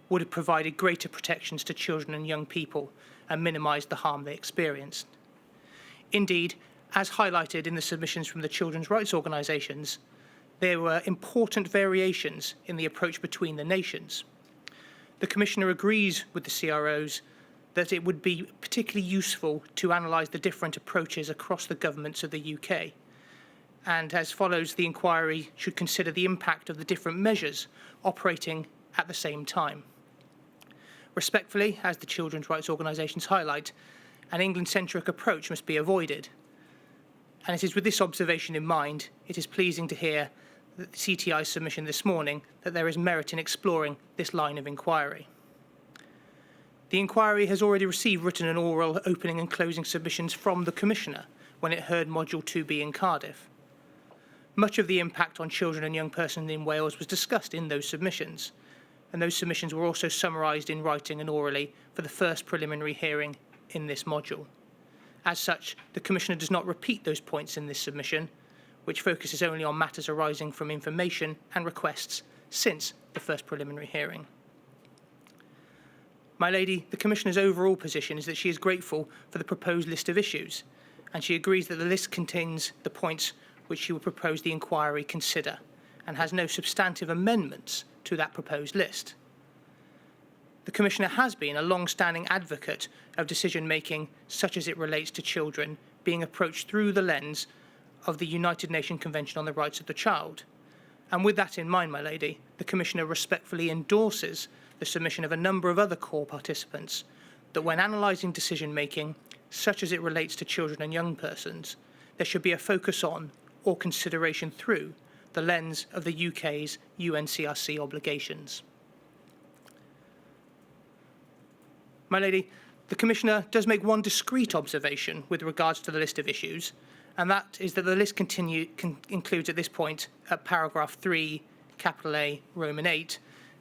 S6: would have provided greater protections to children and young people and minimised the harm they experienced. Indeed, as highlighted in the submissions from the children's rights organisations, there were important variations in the approach between the nations. The Commissioner agrees with the CROs that it would be particularly useful to analyse the different approaches across the governments of the UK, and as follows, the inquiry should consider the impact of the different measures operating at the same time. Respectfully, as the children's rights organisations highlight, an England-centric approach must be avoided. And it is with this observation in mind, it is pleasing to hear that the CTI's submission this morning that there is merit in exploring this line of inquiry. The inquiry has already received written and oral opening and closing submissions from the Commissioner when it heard Module 2B in Cardiff. Much of the impact on children and young persons in Wales was discussed in those submissions, and those submissions were also summarised in writing and orally for the first preliminary hearing in this module. As such, the Commissioner does not repeat those points in this submission, which focuses only on matters arising from information and requests since the first preliminary hearing. My lady, the Commissioner's overall position is that she is grateful for the proposed list of issues, and she agrees that the list contains the points which she will propose the inquiry consider, and has no substantive amendments to that proposed list. The Commissioner has been a long-standing advocate of decision-making, such as it relates to children, being approached through the lens of the United Nations Convention on the Rights of the Child. And with that in mind, my lady, the Commissioner respectfully endorses the submission of a number of other core participants that when analysing decision-making, such as it relates to children and young persons, there should be a focus on, or consideration through, the lens of the UK's UNCRC obligations. My lady, The Commissioner does make one discrete observation with regards to the list of issues, and that is that the list includes at this point, at paragraph 3, capital A, Roman 8,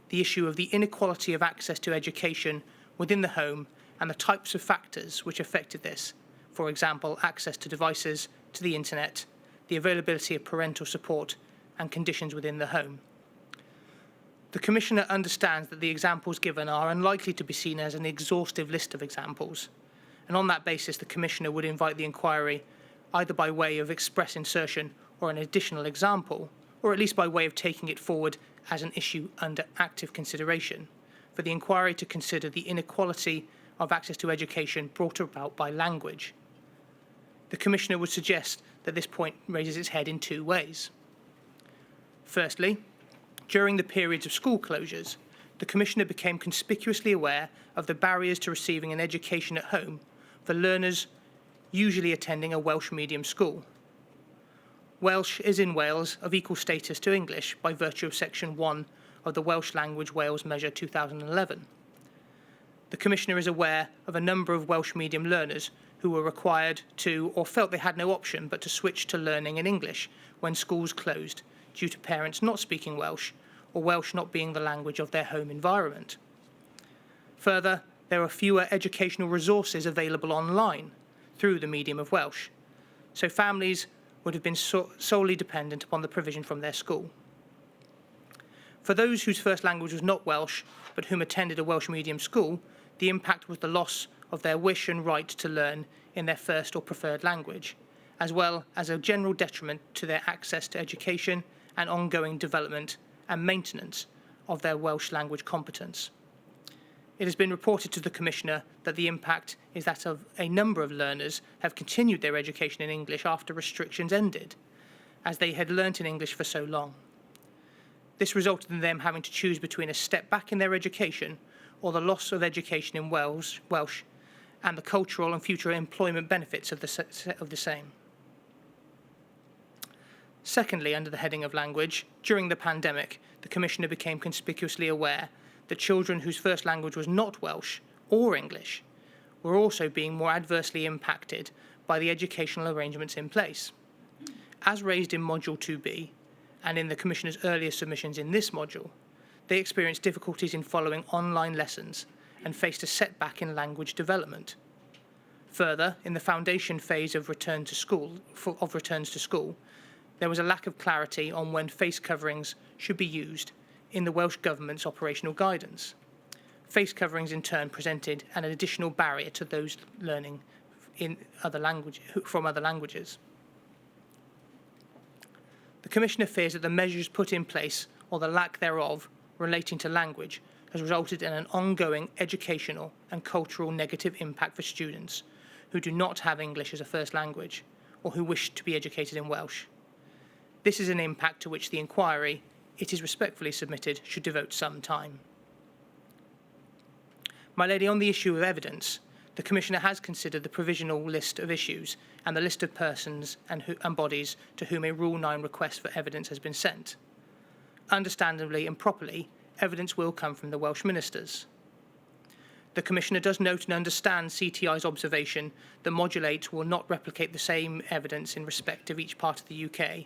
S6: the issue of the inequality of access to education within the home and the types of factors which affected this. For example, access to devices, to the internet, the availability of parental support, and conditions within the home. The Commissioner understands that the examples given are unlikely to be seen as an exhaustive list of examples, and on that basis the Commissioner would invite the inquiry, either by way of express insertion or an additional example, or at least by way of taking it forward as an issue under active consideration, for the inquiry to consider the inequality of access to education brought about by language. The Commissioner would suggest that this point raises its head in two ways. Firstly, during the periods of school closures, the Commissioner became conspicuously aware of the barriers to receiving an education at home for learners usually attending a Welsh medium school. Welsh is in Wales of equal status to English by virtue of Section 1 of the Welsh Language Wales Measure 2011. The Commissioner is aware of a number of Welsh medium learners who were required to, or felt they had no option but to switch to learning in English when schools closed due to parents not speaking Welsh or Welsh not being the language of their home environment. Further, there are fewer educational resources available online through the medium of Welsh, so families would have been solely dependent upon the provision from their school. For those whose first language was not Welsh, but whom attended a Welsh medium school, the impact was the loss of their wish and right to learn in their first or preferred language, as well as a general detriment to their access to education and ongoing development and maintenance of their Welsh language competence. It has been reported to the Commissioner that the impact is that of a number of learners have continued their education in English after restrictions ended, as they had learnt in English for so long. This resulted in them having to choose between a step back in their education or the loss of education in Welsh and the cultural and future employment benefits of the same. Secondly, under the heading of language, during the pandemic, the Commissioner became conspicuously aware that children whose first language was not Welsh or English were also being more adversely impacted by the educational arrangements in place. As raised in Module 2B, and in the Commissioner's earlier submissions in this module, they experienced difficulties in following online lessons and faced a setback in language development. Further, in the foundation phase of returns to school, there was a lack of clarity on when face coverings should be used in the Welsh Government's operational guidance. Face coverings in turn presented an additional barrier to those learning from other languages. The Commissioner fears that the measures put in place, or the lack thereof, relating to language has resulted in an ongoing educational and cultural negative impact for students who do not have English as a first language or who wish to be educated in Welsh. This is an impact to which the inquiry, it is respectfully submitted, should devote some time. My Lady, on the issue of evidence, the Commissioner has considered the provisional list of issues and the list of persons and bodies to whom a Rule 9 request for evidence has been sent. Understandably and properly, evidence will come from the Welsh ministers. The Commissioner does note and understand CTI's observation that Module 8 will not replicate the same evidence in respect of each part of the UK.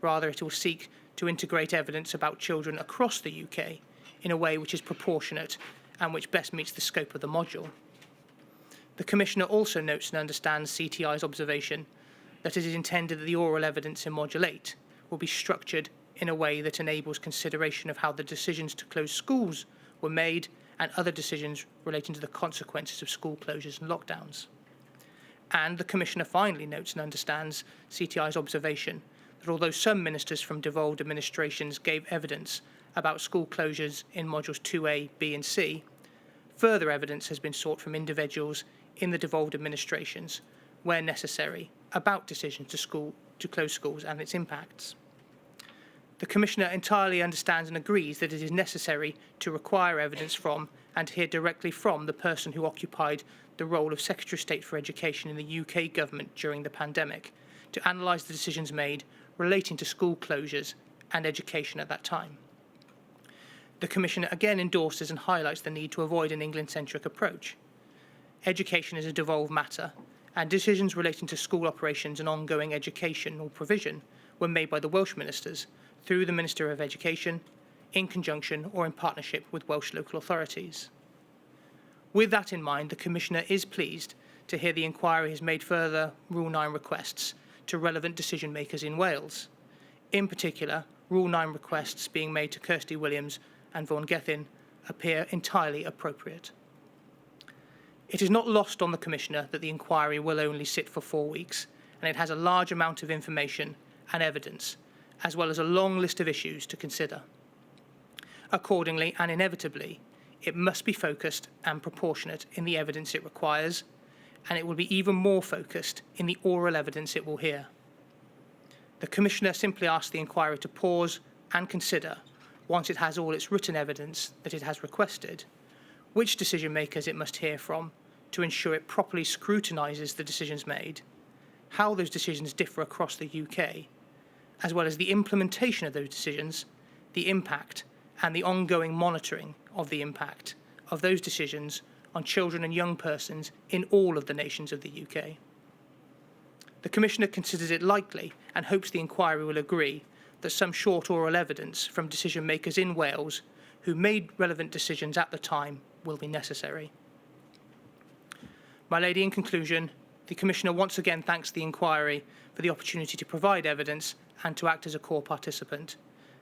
S6: Rather, it will seek to integrate evidence about children across the UK in a way which is proportionate and which best meets the scope of the module. The Commissioner also notes and understands CTI's observation that it is intended that the oral evidence in Module 8 will be structured in a way that enables consideration of how the decisions to close schools were made and other decisions relating to the consequences of school closures and lockdowns. And the Commissioner finally notes and understands CTI's observation that although some ministers from devolved administrations gave evidence about school closures in Modules 2A, B and C, further evidence has been sought from individuals in the devolved administrations, where necessary, about decisions to close schools and its impacts. The Commissioner entirely understands and agrees that it is necessary to require evidence from and to hear directly from the person who occupied the role of Secretary of State for Education in the UK government during the pandemic, to analyse the decisions made relating to school closures and education at that time. The Commissioner again endorses and highlights the need to avoid an England-centric approach. education is a devolved matter, and decisions relating to school operations and ongoing education or provision were made by the Welsh ministers through the Minister of Education, in conjunction or in partnership with Welsh local authorities. With that in mind, the Commissioner is pleased to hear the inquiry has made further Rule 9 requests to relevant decision makers in Wales. In particular, Rule 9 requests being made to Kirsty Williams and Vaughan Gethin appear entirely appropriate. It is not lost on the Commissioner that the inquiry will only sit for 4 weeks, and it has a large amount of information and evidence, as well as a long list of issues to consider. Accordingly, and inevitably, it must be focused and proportionate in the evidence it requires, and it will be even more focused in the oral evidence it will hear. The Commissioner simply asks the inquiry to pause and consider, once it has all its written evidence that it has requested, which decision makers it must hear from to ensure it properly scrutinises the decisions made, how those decisions differ across the UK, as well as the implementation of those decisions, the impact, and the ongoing monitoring of the impact of those decisions on children and young persons in all of the nations of the UK. The Commissioner considers it likely and hopes the inquiry will agree that some short oral evidence from decision makers in Wales who made relevant decisions at the time will be necessary. My Lady, in conclusion, the Commissioner once again thanks the inquiry for the opportunity to provide evidence and to act as a core participant,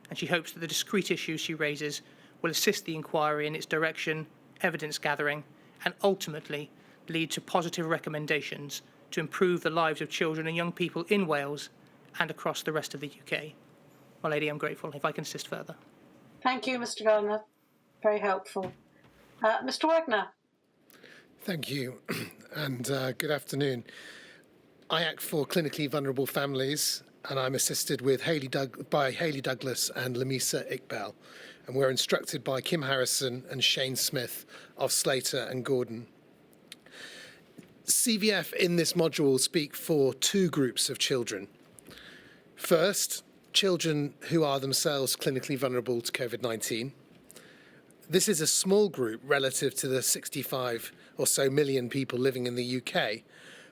S6: and she hopes that the discrete issues she raises will assist the inquiry in its direction, evidence gathering, and ultimately lead to positive recommendations to improve the lives of children and young people in Wales and across the rest of the UK. My Lady, I'm grateful if I can assist further.
S1: Thank you, Mr. Gardner. Very helpful. Mr. Wagner.
S7: Thank you, and good afternoon. I act for clinically vulnerable families, and I'm assisted with by Hayley Douglas and Lamisa Iqbal, and we're instructed by Kim Harrison and Shane Smith of Slater and Gordon. CVF in this module will speak for two groups of children. First, children who are themselves clinically vulnerable to COVID-19. This is a small group relative to the 65 or so million people living in the UK,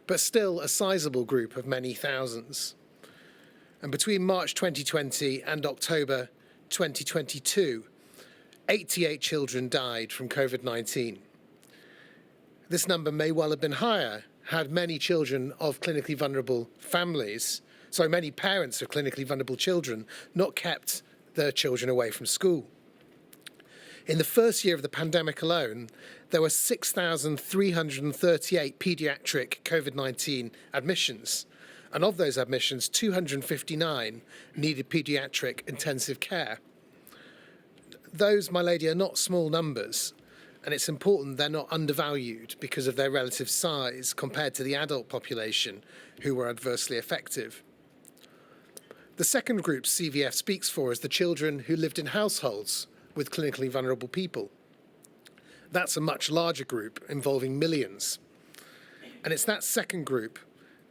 S7: but still a sizable group of many thousands. And between March 2020 and October 2022, 88 children died from COVID-19. This number may well have been higher had many children of clinically vulnerable families, many parents of clinically vulnerable children, not kept their children away from school. In the first year of the pandemic alone, there were 6,338 paediatric COVID-19 admissions, and of those admissions, 259 needed paediatric intensive care. Those, my lady, are not small numbers, and it's important they're not undervalued because of their relative size compared to the adult population who were adversely affected. The second group CVF speaks for is the children who lived in households with clinically vulnerable people. That's a much larger group involving millions. And it's that second group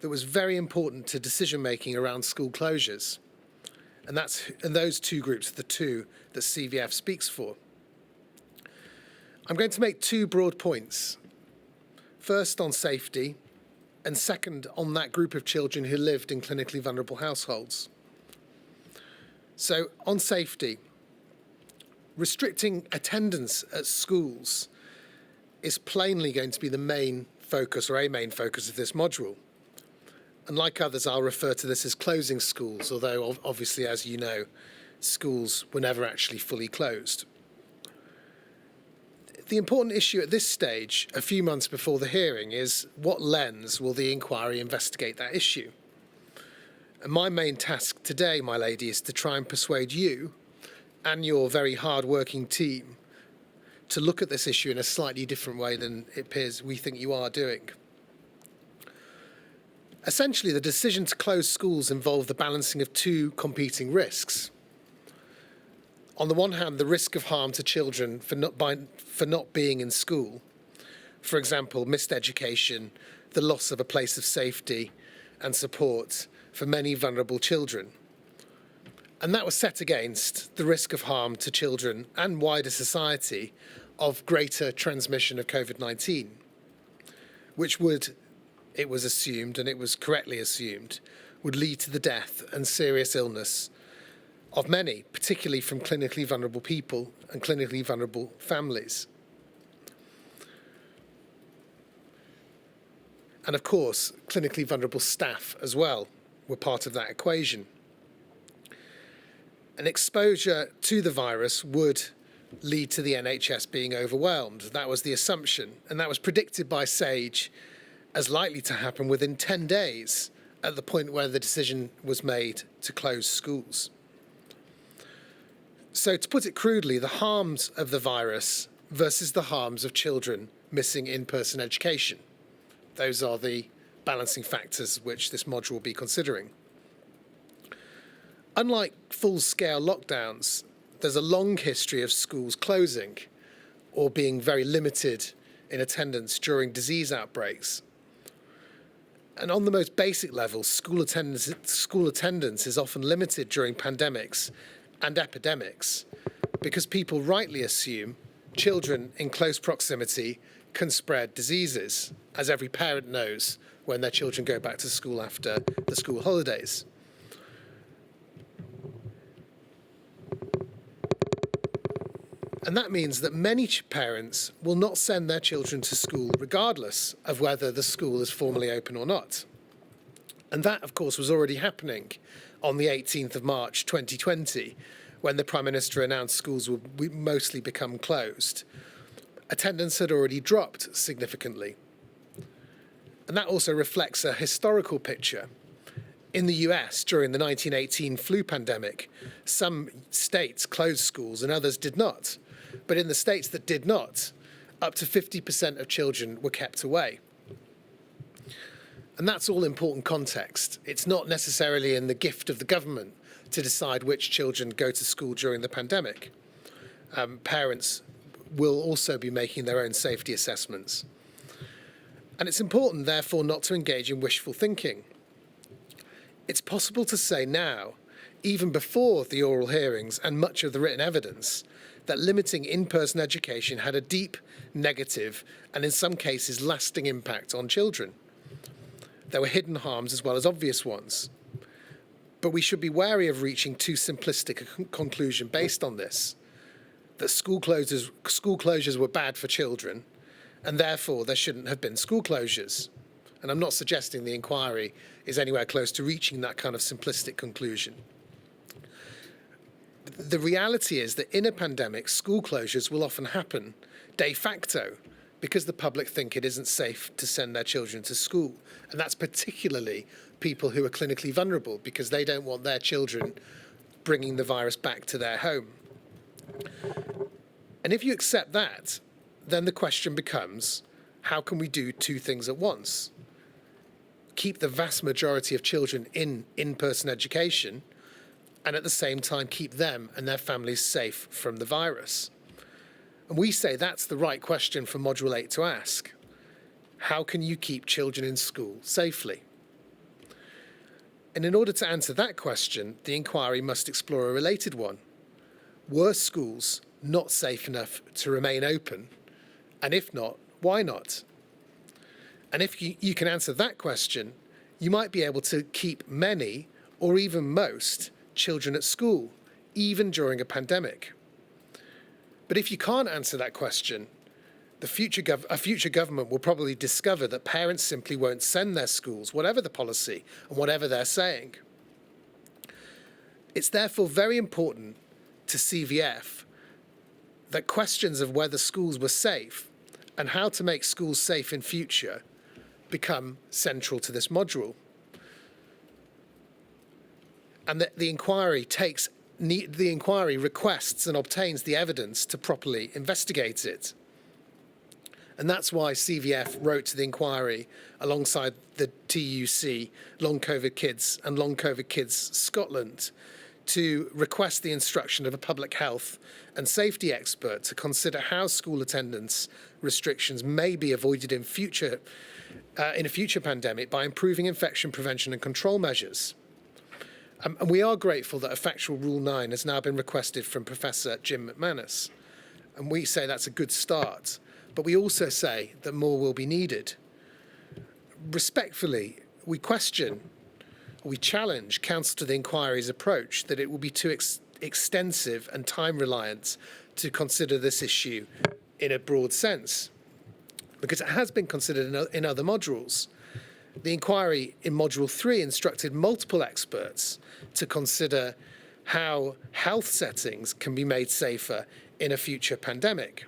S7: that was very important to decision making around school closures. And those two groups are the two that CVF speaks for. I'm going to make two broad points. First on safety, and second on that group of children who lived in clinically vulnerable households. So on safety, restricting attendance at schools is plainly going to be the main focus, or a main focus of this module. And like others, I'll refer to this as closing schools, although obviously, as you know, schools were never actually fully closed. The important issue at this stage, a few months before the hearing, is what lens will the inquiry investigate that issue? And my main task today, my lady, is to try and persuade you and your very hard-working team to look at this issue in a slightly different way than it appears we think you are doing. Essentially, the decision to close schools involved the balancing of two competing risks. On the one hand, the risk of harm to children for not being in school. For example, missed education, the loss of a place of safety and support for many vulnerable children. And that was set against the risk of harm to children and wider society of greater transmission of COVID-19. which would, it was assumed, and it was correctly assumed, would lead to the death and serious illness of many, particularly from clinically vulnerable people and clinically vulnerable families. And of course, clinically vulnerable staff as well were part of that equation. An exposure to the virus would lead to the NHS being overwhelmed. That was the assumption, and that was predicted by SAGE as likely to happen within 10 days at the point where the decision was made to close schools. So to put it crudely, the harms of the virus versus the harms of children missing in-person education. Those are the balancing factors which this module will be considering. Unlike full-scale lockdowns, there's a long history of schools closing or being very limited in attendance during disease outbreaks. And on the most basic level, school attendance is often limited during pandemics and epidemics because people rightly assume children in close proximity can spread diseases, as every parent knows when their children go back to school after the school holidays. And that means that many parents will not send their children to school regardless of whether the school is formally open or not. And that, of course, was already happening on the 18th of March 2020, when the Prime Minister announced schools would mostly become closed. Attendance had already dropped significantly. And that also reflects a historical picture. In the US, during the 1918 flu pandemic, some states closed schools and others did not. But in the states that did not, up to 50% of children were kept away. And that's all important context. It's not necessarily in the gift of the government to decide which children go to school during the pandemic. Parents will also be making their own safety assessments. And it's important, therefore, not to engage in wishful thinking. It's possible to say now, even before the oral hearings and much of the written evidence, that limiting in-person education had a deep, negative, and in some cases lasting impact on children. There were hidden harms as well as obvious ones. But we should be wary of reaching too simplistic a conclusion based on this, that school closures were bad for children, and therefore there shouldn't have been school closures. And I'm not suggesting the inquiry is anywhere close to reaching that kind of simplistic conclusion. The reality is that in a pandemic, school closures will often happen de facto because the public think it isn't safe to send their children to school. And that's particularly people who are clinically vulnerable because they don't want their children bringing the virus back to their home. And if you accept that, then the question becomes, how can we do two things at once? Keep the vast majority of children in in-person education, and at the same time keep them and their families safe from the virus. And we say that's the right question for Module 8 to ask. How can you keep children in school safely? And in order to answer that question, the inquiry must explore a related one. Were schools not safe enough to remain open? And if not, why not? And if you can answer that question, you might be able to keep many, or even most, children at school, even during a pandemic. But if you can't answer that question, a future government will probably discover that parents simply won't send their schools, whatever the policy and whatever they're saying. It's therefore very important to CVF that questions of whether schools were safe and how to make schools safe in future become central to this module. And that the inquiry requests and obtains the evidence to properly investigate it. And that's why CVF wrote to the inquiry alongside the TUC, Long COVID Kids and Long COVID Kids Scotland to request the instruction of a public health and safety expert to consider how school attendance restrictions may be avoided in a future pandemic by improving infection prevention and control measures. And we are grateful that a factual Rule 9 has now been requested from Professor Jim McManus. And we say that's a good start. But we also say that more will be needed. Respectfully, we challenge counsel to the inquiry's approach that it will be too extensive and time-reliant to consider this issue in a broad sense, because it has been considered in other modules. The inquiry in Module 3 instructed multiple experts to consider how health settings can be made safer in a future pandemic.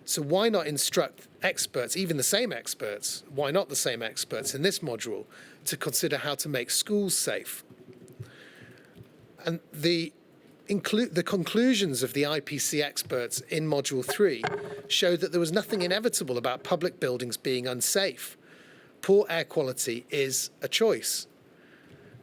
S7: So why not instruct experts, even the same experts, why not the same experts in this module, to consider how to make schools safe? And the conclusions of the IPC experts in Module 3 showed that there was nothing inevitable about public buildings being unsafe. Poor air quality is a choice.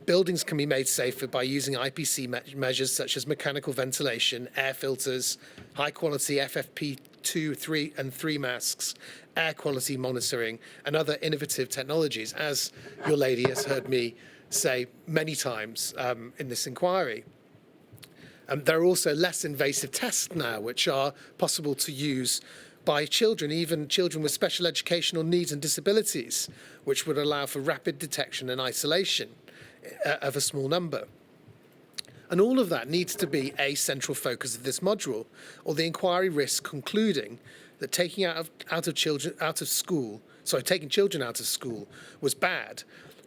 S7: Buildings can be made safer by using IPC measures such as mechanical ventilation, air filters, high-quality FFP2, 3 and 3 masks, air quality monitoring, and other innovative technologies, as your lady has heard me say many times in this inquiry. There are also less invasive tests now, which are possible to use by children, even children with special educational needs and disabilities, which would allow for rapid detection and isolation of a small number. And all of that needs to be a central focus of this module, or the inquiry risks concluding that taking children out of school was bad,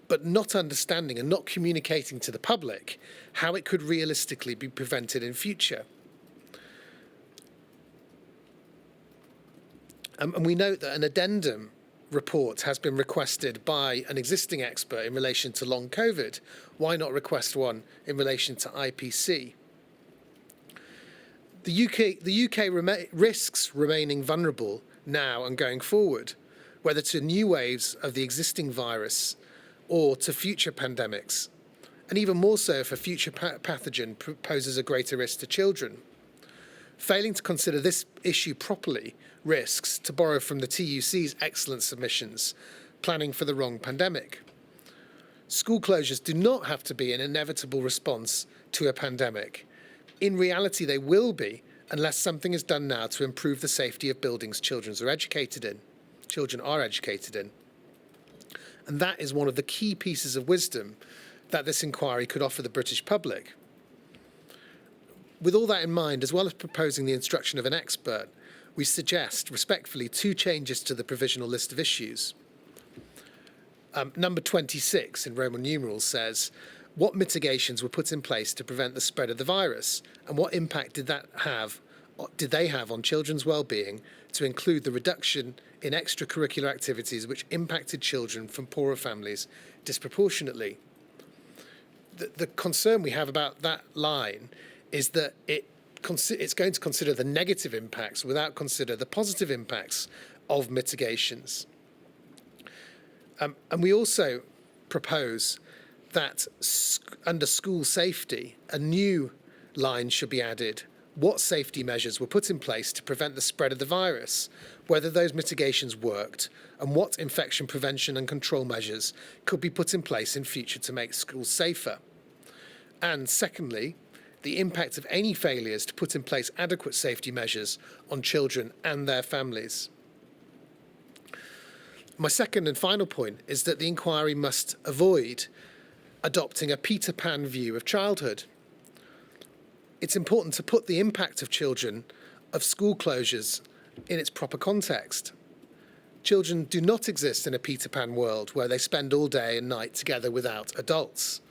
S7: but not understanding and not communicating to the public how it could realistically be prevented in future. And we note that an addendum report has been requested by an existing expert in relation to long COVID. Why not request one in relation to IPC? The UK risks remaining vulnerable now and going forward, whether to new waves of the existing virus or to future pandemics, and even more so if a future pathogen poses a greater risk to children. Failing to consider this issue properly risks, to borrow from the TUC's excellent submissions, planning for the wrong pandemic. School closures do not have to be an inevitable response to a pandemic. In reality, they will be, unless something is done now to improve the safety of buildings children are educated in. And that is one of the key pieces of wisdom that this inquiry could offer the British public. With all that in mind, as well as proposing the instruction of an expert, we suggest, respectfully, 2 changes to the provisional list of issues. Number 26 in Roman numerals says, what mitigations were put in place to prevent the spread of the virus, and what impact did they have on children's well-being, to include the reduction in extracurricular activities which impacted children from poorer families disproportionately? The concern we have about that line is that it's going to consider the negative impacts without consider the positive impacts of mitigations. And we also propose that under school safety, a new line should be added. What safety measures were put in place to prevent the spread of the virus, whether those mitigations worked, and what infection prevention and control measures could be put in place in future to make schools safer. And secondly, the impact of any failures to put in place adequate safety measures on children and their families. My second and final point is that the inquiry must avoid adopting a Peter Pan view of childhood. It's important to put the impact of children of school closures in its proper context. Children do not exist in a Peter Pan world where they spend all day and night together without adults.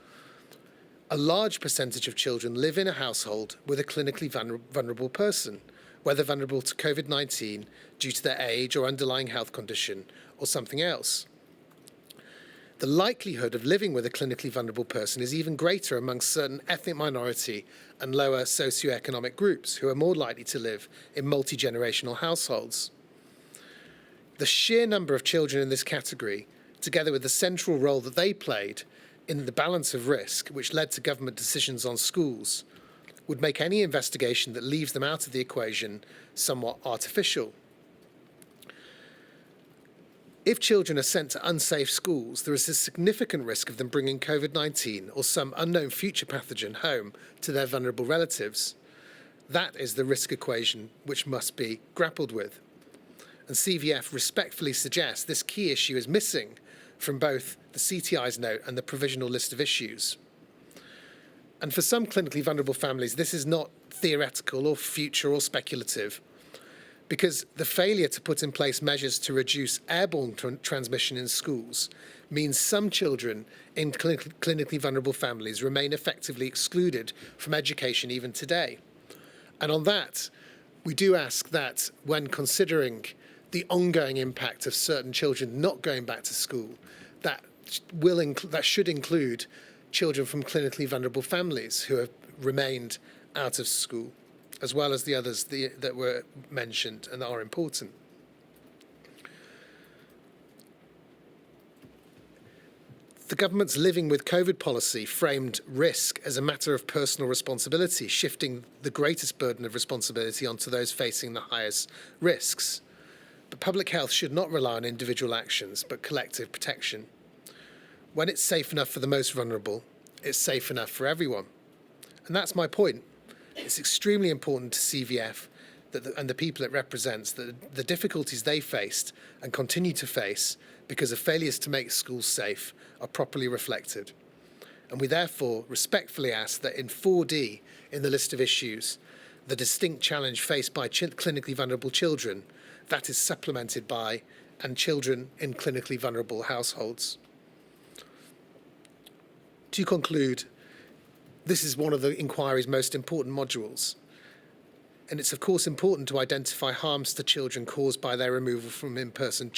S7: A large percentage of children live in a household with a clinically vulnerable person, whether vulnerable to COVID-19 due to their age or underlying health condition or something else. The likelihood of living with a clinically vulnerable person is even greater amongst certain ethnic minority and lower socioeconomic groups who are more likely to live in multi-generational households. The sheer number of children in this category, together with the central role that they played in the balance of risk which led to government decisions on schools, would make any investigation that leaves them out of the equation somewhat artificial. If children are sent to unsafe schools, there is a significant risk of them bringing COVID-19 or some unknown future pathogen home to their vulnerable relatives. That is the risk equation which must be grappled with. And CVF respectfully suggests this key issue is missing from both the CTI's note and the provisional list of issues. And for some clinically vulnerable families, this is not theoretical or future or speculative, because the failure to put in place measures to reduce airborne transmission in schools means some children in clinically vulnerable families remain effectively excluded from education even today. And on that, we do ask that when considering the ongoing impact of certain children not going back to school, that should include children from clinically vulnerable families who have remained out of school, as well as the others that were mentioned and that are important. The government's living with COVID policy framed risk as a matter of personal responsibility, shifting the greatest burden of responsibility onto those facing the highest risks. But public health should not rely on individual actions, but collective protection. When it's safe enough for the most vulnerable, it's safe enough for everyone. And that's my point. It's extremely important to CVF and the people it represents that the difficulties they faced and continue to face because of failures to make schools safe are properly reflected. And we therefore respectfully ask that in 4D in the list of issues, the distinct challenge faced by clinically vulnerable children, that is supplemented by and children in clinically vulnerable households. To conclude, this is one of the inquiry's most important modules. And it's of course important to identify harms to children caused by their removal from in-person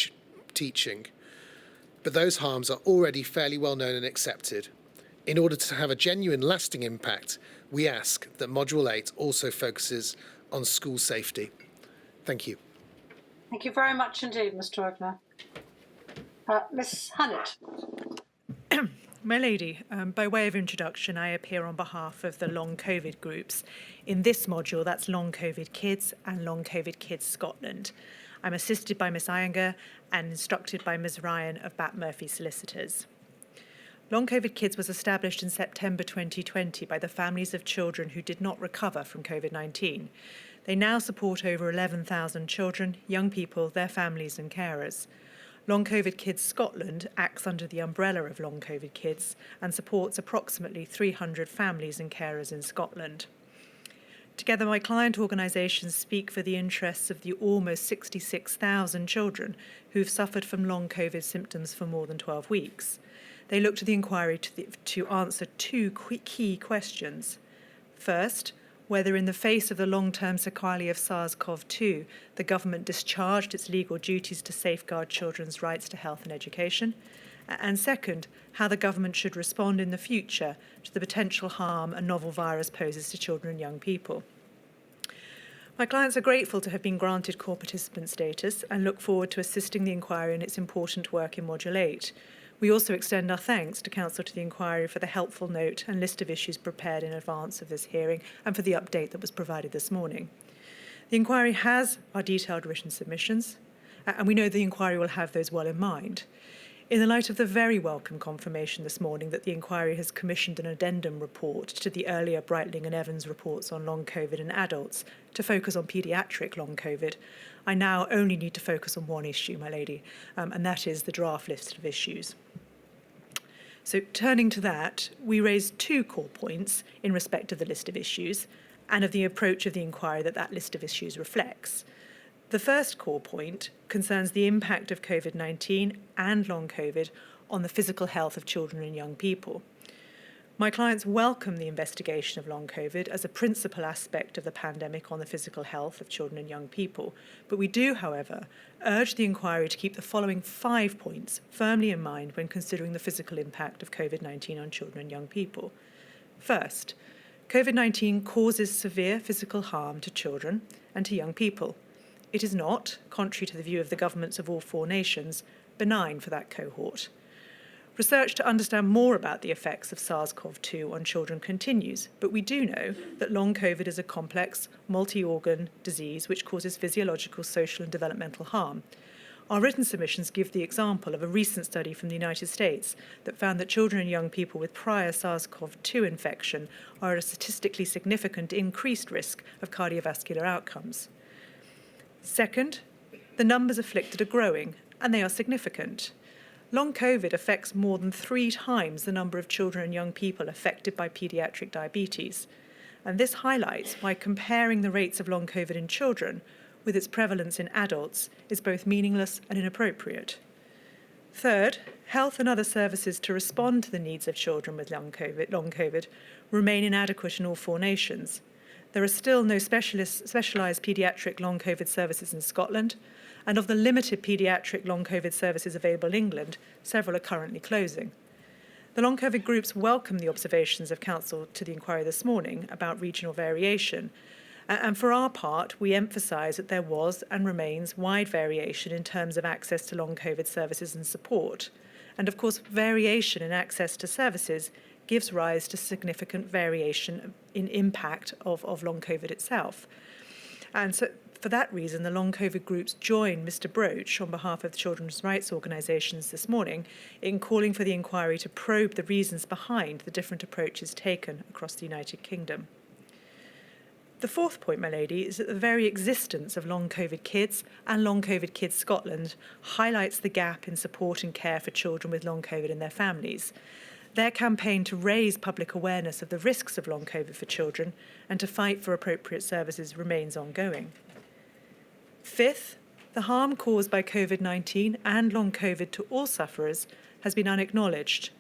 S7: teaching. But those harms are already fairly well known and accepted. In order to have a genuine lasting impact, we ask that Module 8 also focuses on school safety. Thank you.
S1: Thank you very much indeed, Mr. Wagner. Ms. Hannett.
S8: My lady, by way of introduction, I appear on behalf of the Long COVID groups. In this module, that's Long COVID Kids and Long COVID Kids Scotland. I'm assisted by Ms. Iyengar and instructed by Ms. Ryan of Bat Murphy Solicitors. Long COVID Kids was established in September 2020 by the families of children who did not recover from COVID-19. They now support over 11,000 children, young people, their families and carers. Long COVID Kids Scotland acts under the umbrella of Long COVID Kids and supports approximately 300 families and carers in Scotland. Together, my client organisations speak for the interests of the almost 66,000 children who've suffered from long COVID symptoms for more than 12 weeks. They look to the inquiry to answer two key questions. First, whether in the face of the long-term sequelae of SARS-CoV-2, the government discharged its legal duties to safeguard children's rights to health and education. And second, how the government should respond in the future to the potential harm a novel virus poses to children and young people. My clients are grateful to have been granted core participant status and look forward to assisting the inquiry in its important work in Module 8. We also extend our thanks to Counsel to the Inquiry for the helpful note and list of issues prepared in advance of this hearing and for the update that was provided this morning. The inquiry has our detailed written submissions, and we know the inquiry will have those well in mind. In the light of the very welcome confirmation this morning that the inquiry has commissioned an addendum report to the earlier Breitling and Evans reports on long COVID in adults to focus on paediatric long COVID, I now only need to focus on one issue, my lady, and that is the draft list of issues. So turning to that, we raised two core points in respect of the list of issues and of the approach of the inquiry that list of issues reflects. The first core point concerns the impact of COVID-19 and long COVID on the physical health of children and young people. My clients welcome the investigation of long COVID as a principal aspect of the pandemic on the physical health of children and young people, but we do, however, urge the inquiry to keep the following 5 points firmly in mind when considering the physical impact of COVID-19 on children and young people. First, COVID-19 causes severe physical harm to children and to young people. It is not, contrary to the view of the governments of all 4 nations, benign for that cohort. Research to understand more about the effects of SARS-CoV-2 on children continues, but we do know that long COVID is a complex, multi-organ disease which causes physiological, social and developmental harm. Our written submissions give the example of a recent study from the United States that found that children and young people with prior SARS-CoV-2 infection are at a statistically significant increased risk of cardiovascular outcomes. Second, the numbers afflicted are growing, and they are significant. Long COVID affects more than 3 times the number of children and young people affected by paediatric diabetes. And this highlights why comparing the rates of long COVID in children with its prevalence in adults is both meaningless and inappropriate. Third, health and other services to respond to the needs of children with long COVID remain inadequate in all 4 nations. There are still no specialised paediatric long COVID services in Scotland, and of the limited paediatric long COVID services available in England, several are currently closing. The long COVID groups welcome the observations of Council to the inquiry this morning about regional variation. And for our part, we emphasise that there was and remains wide variation in terms of access to long COVID services and support. And of course, variation in access to services gives rise to significant variation in impact of long COVID itself. And so for that reason, the long COVID groups join Mr. Broach on behalf of the children's rights organisations this morning in calling for the inquiry to probe the reasons behind the different approaches taken across the United Kingdom. The fourth point, my lady, is that the very existence of long COVID kids and long COVID Kids Scotland highlights the gap in support and care for children with long COVID and their families. Their campaign to raise public awareness of the risks of long COVID for children and to fight for appropriate services remains ongoing. Fifth, the harm caused by COVID-19 and long COVID to all sufferers has been unacknowledged.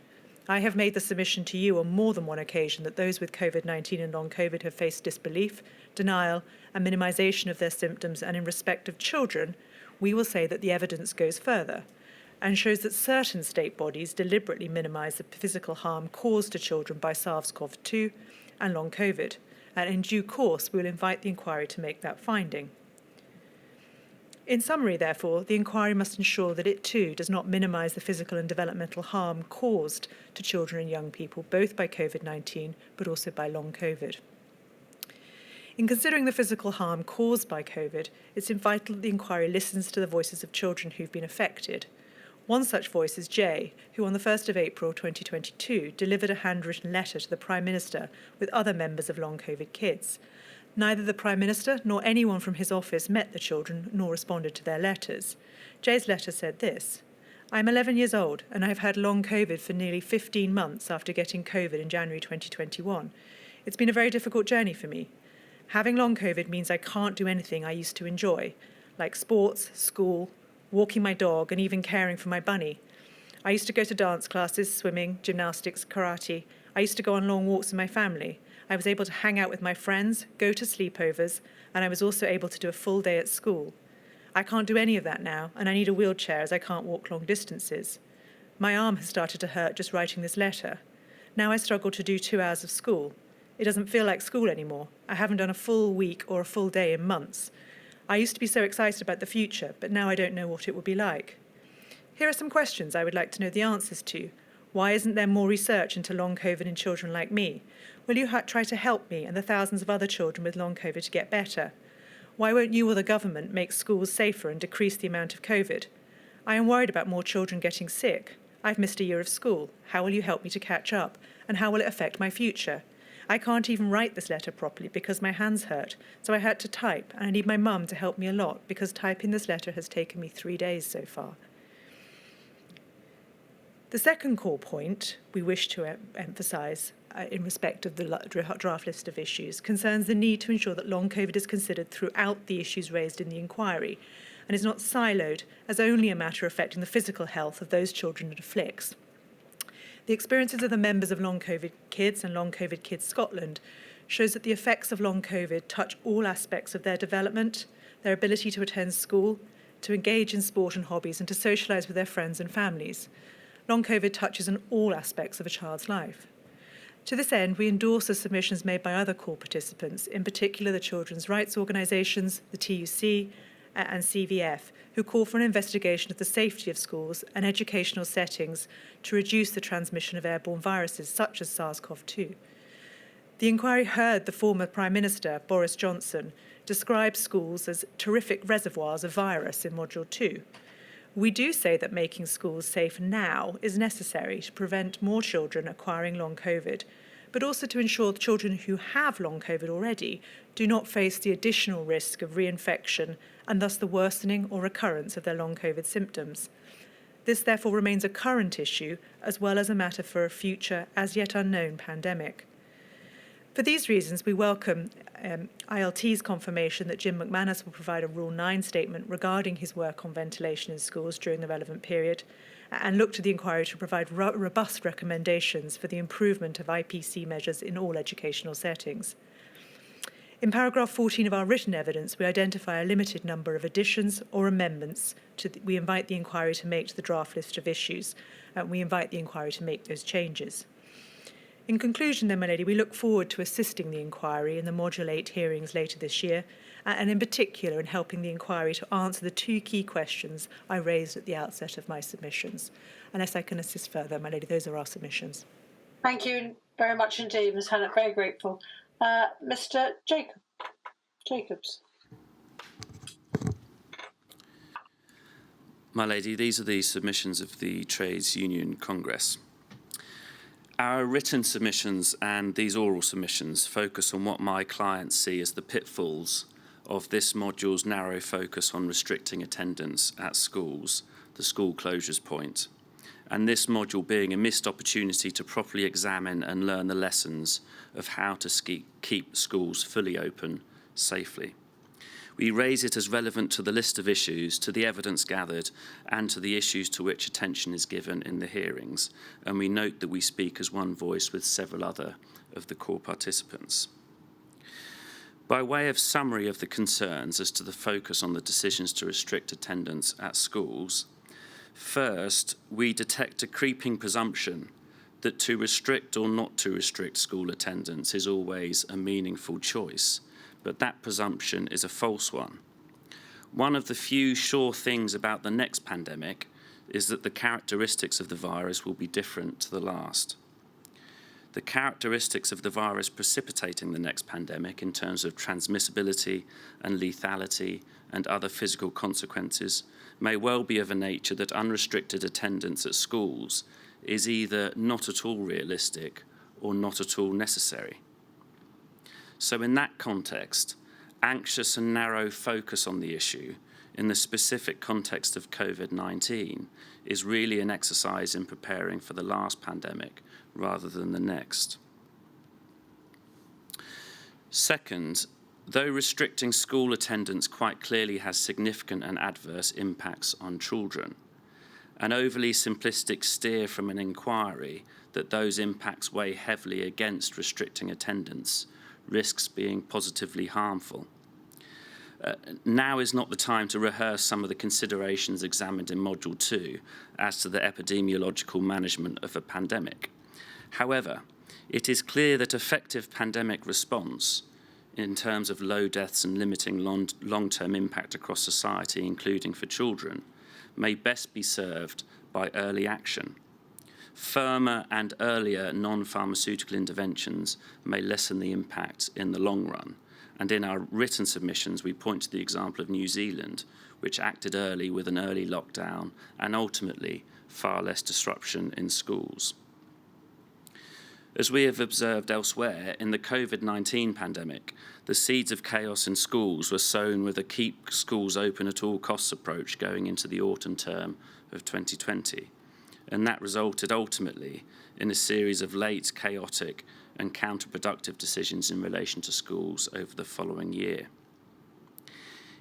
S8: I have made the submission to you on more than one occasion that those with COVID-19 and long COVID have faced disbelief, denial, and minimisation of their symptoms, and in respect of children, we will say that the evidence goes further and shows that certain state bodies deliberately minimise the physical harm caused to children by SARS-CoV-2 and long COVID, and in due course we will invite the inquiry to make that finding. In summary, therefore, the inquiry must ensure that it too does not minimise the physical and developmental harm caused to children and young people, both by COVID-19 but also by long COVID. In considering the physical harm caused by COVID, it's vital that the inquiry listens to the voices of children who've been affected. One such voice is Jay, who on the 1st of April 2022 delivered a handwritten letter to the Prime Minister with other members of long COVID kids. Neither the Prime Minister nor anyone from his office met the children nor responded to their letters. Jay's letter said this: "I'm 11 years old and I've had long COVID for nearly 15 months after getting COVID in January 2021. It's been a very difficult journey for me. Having long COVID means I can't do anything I used to enjoy, like sports, school, walking my dog, and even caring for my bunny. I used to go to dance classes, swimming, gymnastics, karate. I used to go on long walks with my family. I was able to hang out with my friends, go to sleepovers, and I was also able to do a full day at school. I can't do any of that now, and I need a wheelchair as I can't walk long distances. My arm has started to hurt just writing this letter. Now I struggle to do 2 hours of school. It doesn't feel like school anymore. I haven't done a full week or a full day in months. I used to be so excited about the future, but now I don't know what it will be like. Here are some questions I would like to know the answers to. Why isn't there more research into long COVID in children like me? Will you try to help me and the thousands of other children with long COVID to get better? Why won't you or the government make schools safer and decrease the amount of COVID? I am worried about more children getting sick. I've missed a year of school. How will you help me to catch up? And how will it affect my future? I can't even write this letter properly because my hands hurt, so I had to type, and I need my mum to help me a lot because typing this letter has taken me 3 days so far." The second core point we wish to emphasise in respect of the draft list of issues concerns the need to ensure that long COVID is considered throughout the issues raised in the inquiry and is not siloed as only a matter affecting the physical health of those children it afflicts. The experiences of the members of Long COVID Kids and Long COVID Kids Scotland shows that the effects of long COVID touch all aspects of their development, their ability to attend school, to engage in sport and hobbies, and to socialise with their friends and families. Long COVID touches on all aspects of a child's life. To this end, we endorse the submissions made by other call participants, in particular the children's rights organisations, the TUC and CVF, who call for an investigation of the safety of schools and educational settings to reduce the transmission of airborne viruses such as SARS-CoV-2. The inquiry heard the former Prime Minister, Boris Johnson, describe schools as terrific reservoirs of virus in Module 2. We do say that making schools safe now is necessary to prevent more children acquiring long COVID, but also to ensure that children who have long COVID already do not face the additional risk of reinfection and thus the worsening or recurrence of their long COVID symptoms. This therefore remains a current issue as well as a matter for a future as yet unknown pandemic. For these reasons, we welcome ILT's confirmation that Jim McManus will provide a Rule 9 statement regarding his work on ventilation in schools during the relevant period, and look to the inquiry to provide robust recommendations for the improvement of IPC measures in all educational settings. In paragraph 14 of our written evidence, we identify a limited number of additions or amendments we invite the inquiry to make to the draft list of issues, and we invite the inquiry to make those changes. In conclusion, then, my lady, we look forward to assisting the inquiry in the Module 8 hearings later this year, and in particular in helping the inquiry to answer the two key questions I raised at the outset of my submissions. Unless I can assist further, my lady, those are our submissions.
S1: Thank you very much indeed, Ms. Hannett. Very grateful. Mr. Jacobs.
S9: My lady, these are the submissions of the Trades Union Congress. Our written submissions and these oral submissions focus on what my clients see as the pitfalls of this module's narrow focus on restricting attendance at schools, the school closures point, and this module being a missed opportunity to properly examine and learn the lessons of how to keep schools fully open safely. We raise it as relevant to the list of issues, to the evidence gathered, and to the issues to which attention is given in the hearings, and we note that we speak as one voice with several other of the core participants. By way of summary of the concerns as to the focus on the decisions to restrict attendance at schools, first, we detect a creeping presumption that to restrict or not to restrict school attendance is always a meaningful choice, but that presumption is a false one. One of the few sure things about the next pandemic is that the characteristics of the virus will be different to the last. The characteristics of the virus precipitating the next pandemic in terms of transmissibility and lethality and other physical consequences may well be of a nature that unrestricted attendance at schools is either not at all realistic or not at all necessary. So in that context, anxious and narrow focus on the issue in the specific context of COVID-19 is really an exercise in preparing for the last pandemic rather than the next. Second, though restricting school attendance quite clearly has significant and adverse impacts on children, an overly simplistic steer from an inquiry that those impacts weigh heavily against restricting attendance risks being positively harmful. Now is not the time to rehearse some of the considerations examined in Module 2 as to the epidemiological management of a pandemic. However, it is clear that effective pandemic response in terms of low deaths and limiting long-term impact across society, including for children, may best be served by early action. Firmer and earlier non-pharmaceutical interventions may lessen the impact in the long run. And in our written submissions, we point to the example of New Zealand, which acted early with an early lockdown and ultimately far less disruption in schools. As we have observed elsewhere, in the COVID-19 pandemic, the seeds of chaos in schools were sown with a keep schools open at all costs approach going into the autumn term of 2020. And that resulted ultimately in a series of late, chaotic and counterproductive decisions in relation to schools over the following year.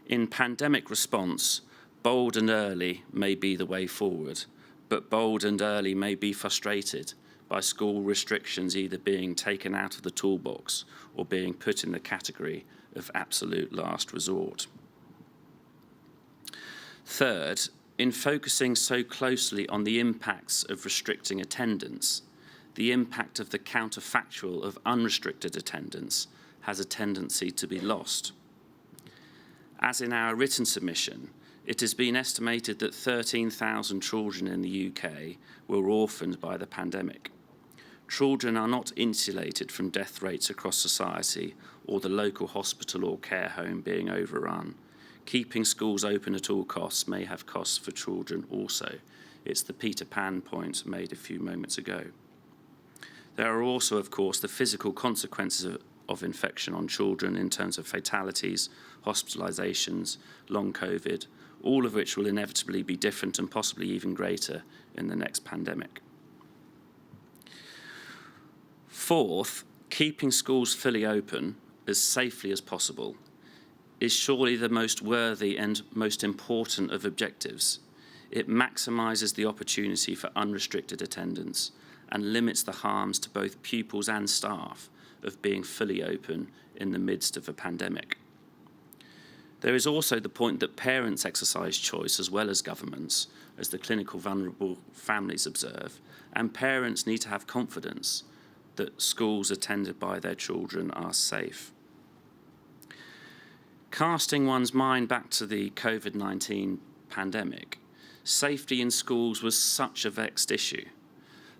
S9: In pandemic response, bold and early may be the way forward, but bold and early may be frustrated by school restrictions either being taken out of the toolbox or being put in the category of absolute last resort. Third, in focusing so closely on the impacts of restricting attendance, the impact of the counterfactual of unrestricted attendance has a tendency to be lost. As in our written submission, it has been estimated that 13,000 children in the UK were orphaned by the pandemic. Children are not insulated from death rates across society or the local hospital or care home being overrun. Keeping schools open at all costs may have costs for children also. It's the Peter Pan point made a few moments ago. There are also, of course, the physical consequences of infection on children in terms of fatalities, hospitalizations, long COVID, all of which will inevitably be different and possibly even greater in the next pandemic. Fourth, keeping schools fully open as safely as possible is surely the most worthy and most important of objectives. It maximises the opportunity for unrestricted attendance and limits the harms to both pupils and staff of being fully open in the midst of a pandemic. There is also the point that parents exercise choice as well as governments, as the clinical vulnerable families observe, and parents need to have confidence that schools attended by their children are safe. Casting one's mind back to the COVID-19 pandemic, safety in schools was such a vexed issue.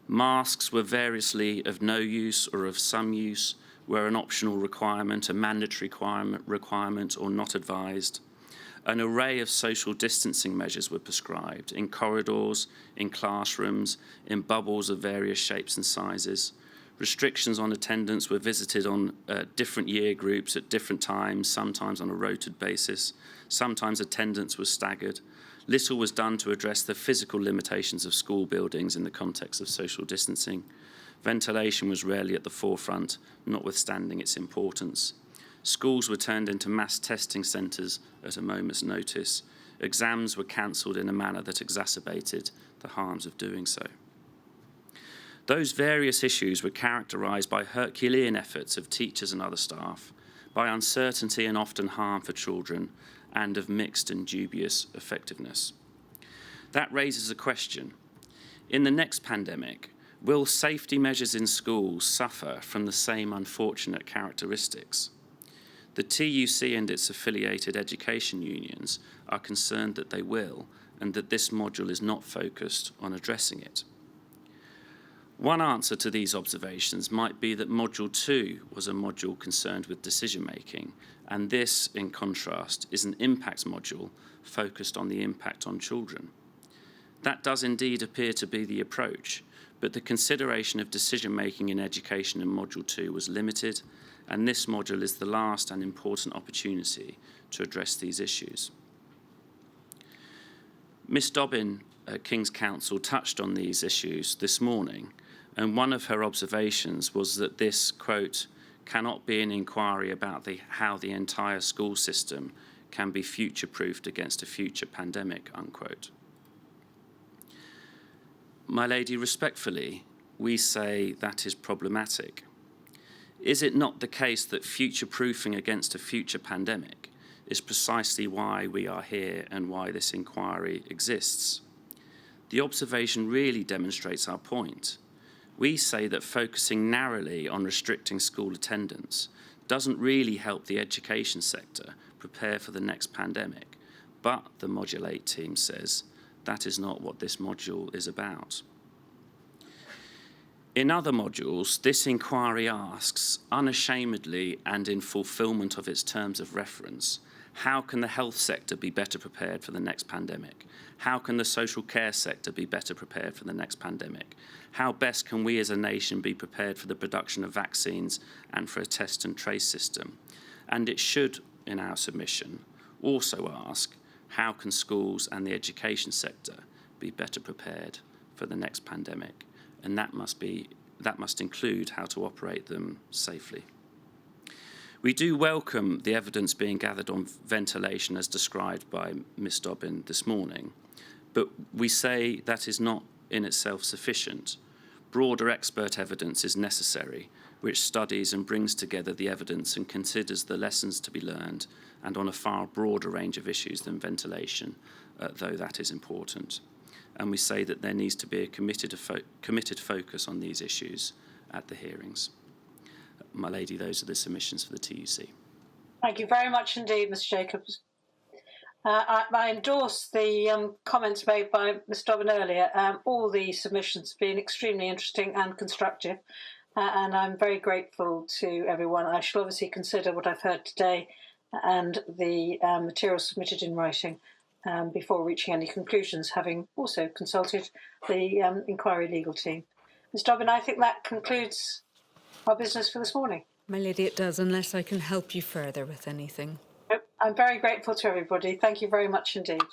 S9: Masks were variously of no use or of some use, were an optional requirement, a mandatory requirement, or not advised. An array of social distancing measures were prescribed in corridors, in classrooms, in bubbles of various shapes and sizes. Restrictions on attendance were visited on different year groups at different times, sometimes on a rotated basis. Sometimes attendance was staggered. Little was done to address the physical limitations of school buildings in the context of social distancing. Ventilation was rarely at the forefront, notwithstanding its importance. Schools were turned into mass testing centres at a moment's notice. Exams were cancelled in a manner that exacerbated the harms of doing so. Those various issues were characterised by Herculean efforts of teachers and other staff, by uncertainty and often harm for children, and of mixed and dubious effectiveness. That raises a question. In the next pandemic, will safety measures in schools suffer from the same unfortunate characteristics? The TUC and its affiliated education unions are concerned that they will, and that this module is not focused on addressing it. One answer to these observations might be that Module 2 was a module concerned with decision-making, and this, in contrast, is an impacts module focused on the impact on children. That does indeed appear to be the approach, but the consideration of decision-making in education in Module 2 was limited, and this module is the last and important opportunity to address these issues. Ms. Dobbin, King's Counsel, touched on these issues this morning, and one of her observations was that this, quote, cannot be an inquiry about how the entire school system can be future-proofed against a future pandemic, unquote. My lady, respectfully, we say that is problematic. Is it not the case that future-proofing against a future pandemic is precisely why we are here and why this inquiry exists? The observation really demonstrates our point. We say that focusing narrowly on restricting school attendance doesn't really help the education sector prepare for the next pandemic, but the Module 8 team says that is not what this module is about. In other modules, this inquiry asks, unashamedly and in fulfilment of its terms of reference, how can the health sector be better prepared for the next pandemic? How can the social care sector be better prepared for the next pandemic? How best can we as a nation be prepared for the production of vaccines and for a test and trace system? And it should, in our submission, also ask, how can schools and the education sector be better prepared for the next pandemic? And that must include how to operate them safely. We do welcome the evidence being gathered on ventilation as described by Ms. Dobbin this morning, but we say that is not in itself sufficient. Broader expert evidence is necessary, which studies and brings together the evidence and considers the lessons to be learned, and on a far broader range of issues than ventilation, though that is important. And we say that there needs to be a committed focus on these issues at the hearings. My lady, those are the submissions for the TUC.
S1: Thank you very much indeed, Mr. Jacobs. I endorse the comments made by Ms. Dobbin earlier. All the submissions have been extremely interesting and constructive, and I'm very grateful to everyone. I shall obviously consider what I've heard today and the materials submitted in writing before reaching any conclusions, having also consulted the inquiry legal team. Ms. Dobbin, I think that concludes our business for this morning.
S2: My lady, it does, unless I can help you further with anything.
S1: I'm very grateful to everybody. Thank you very much indeed.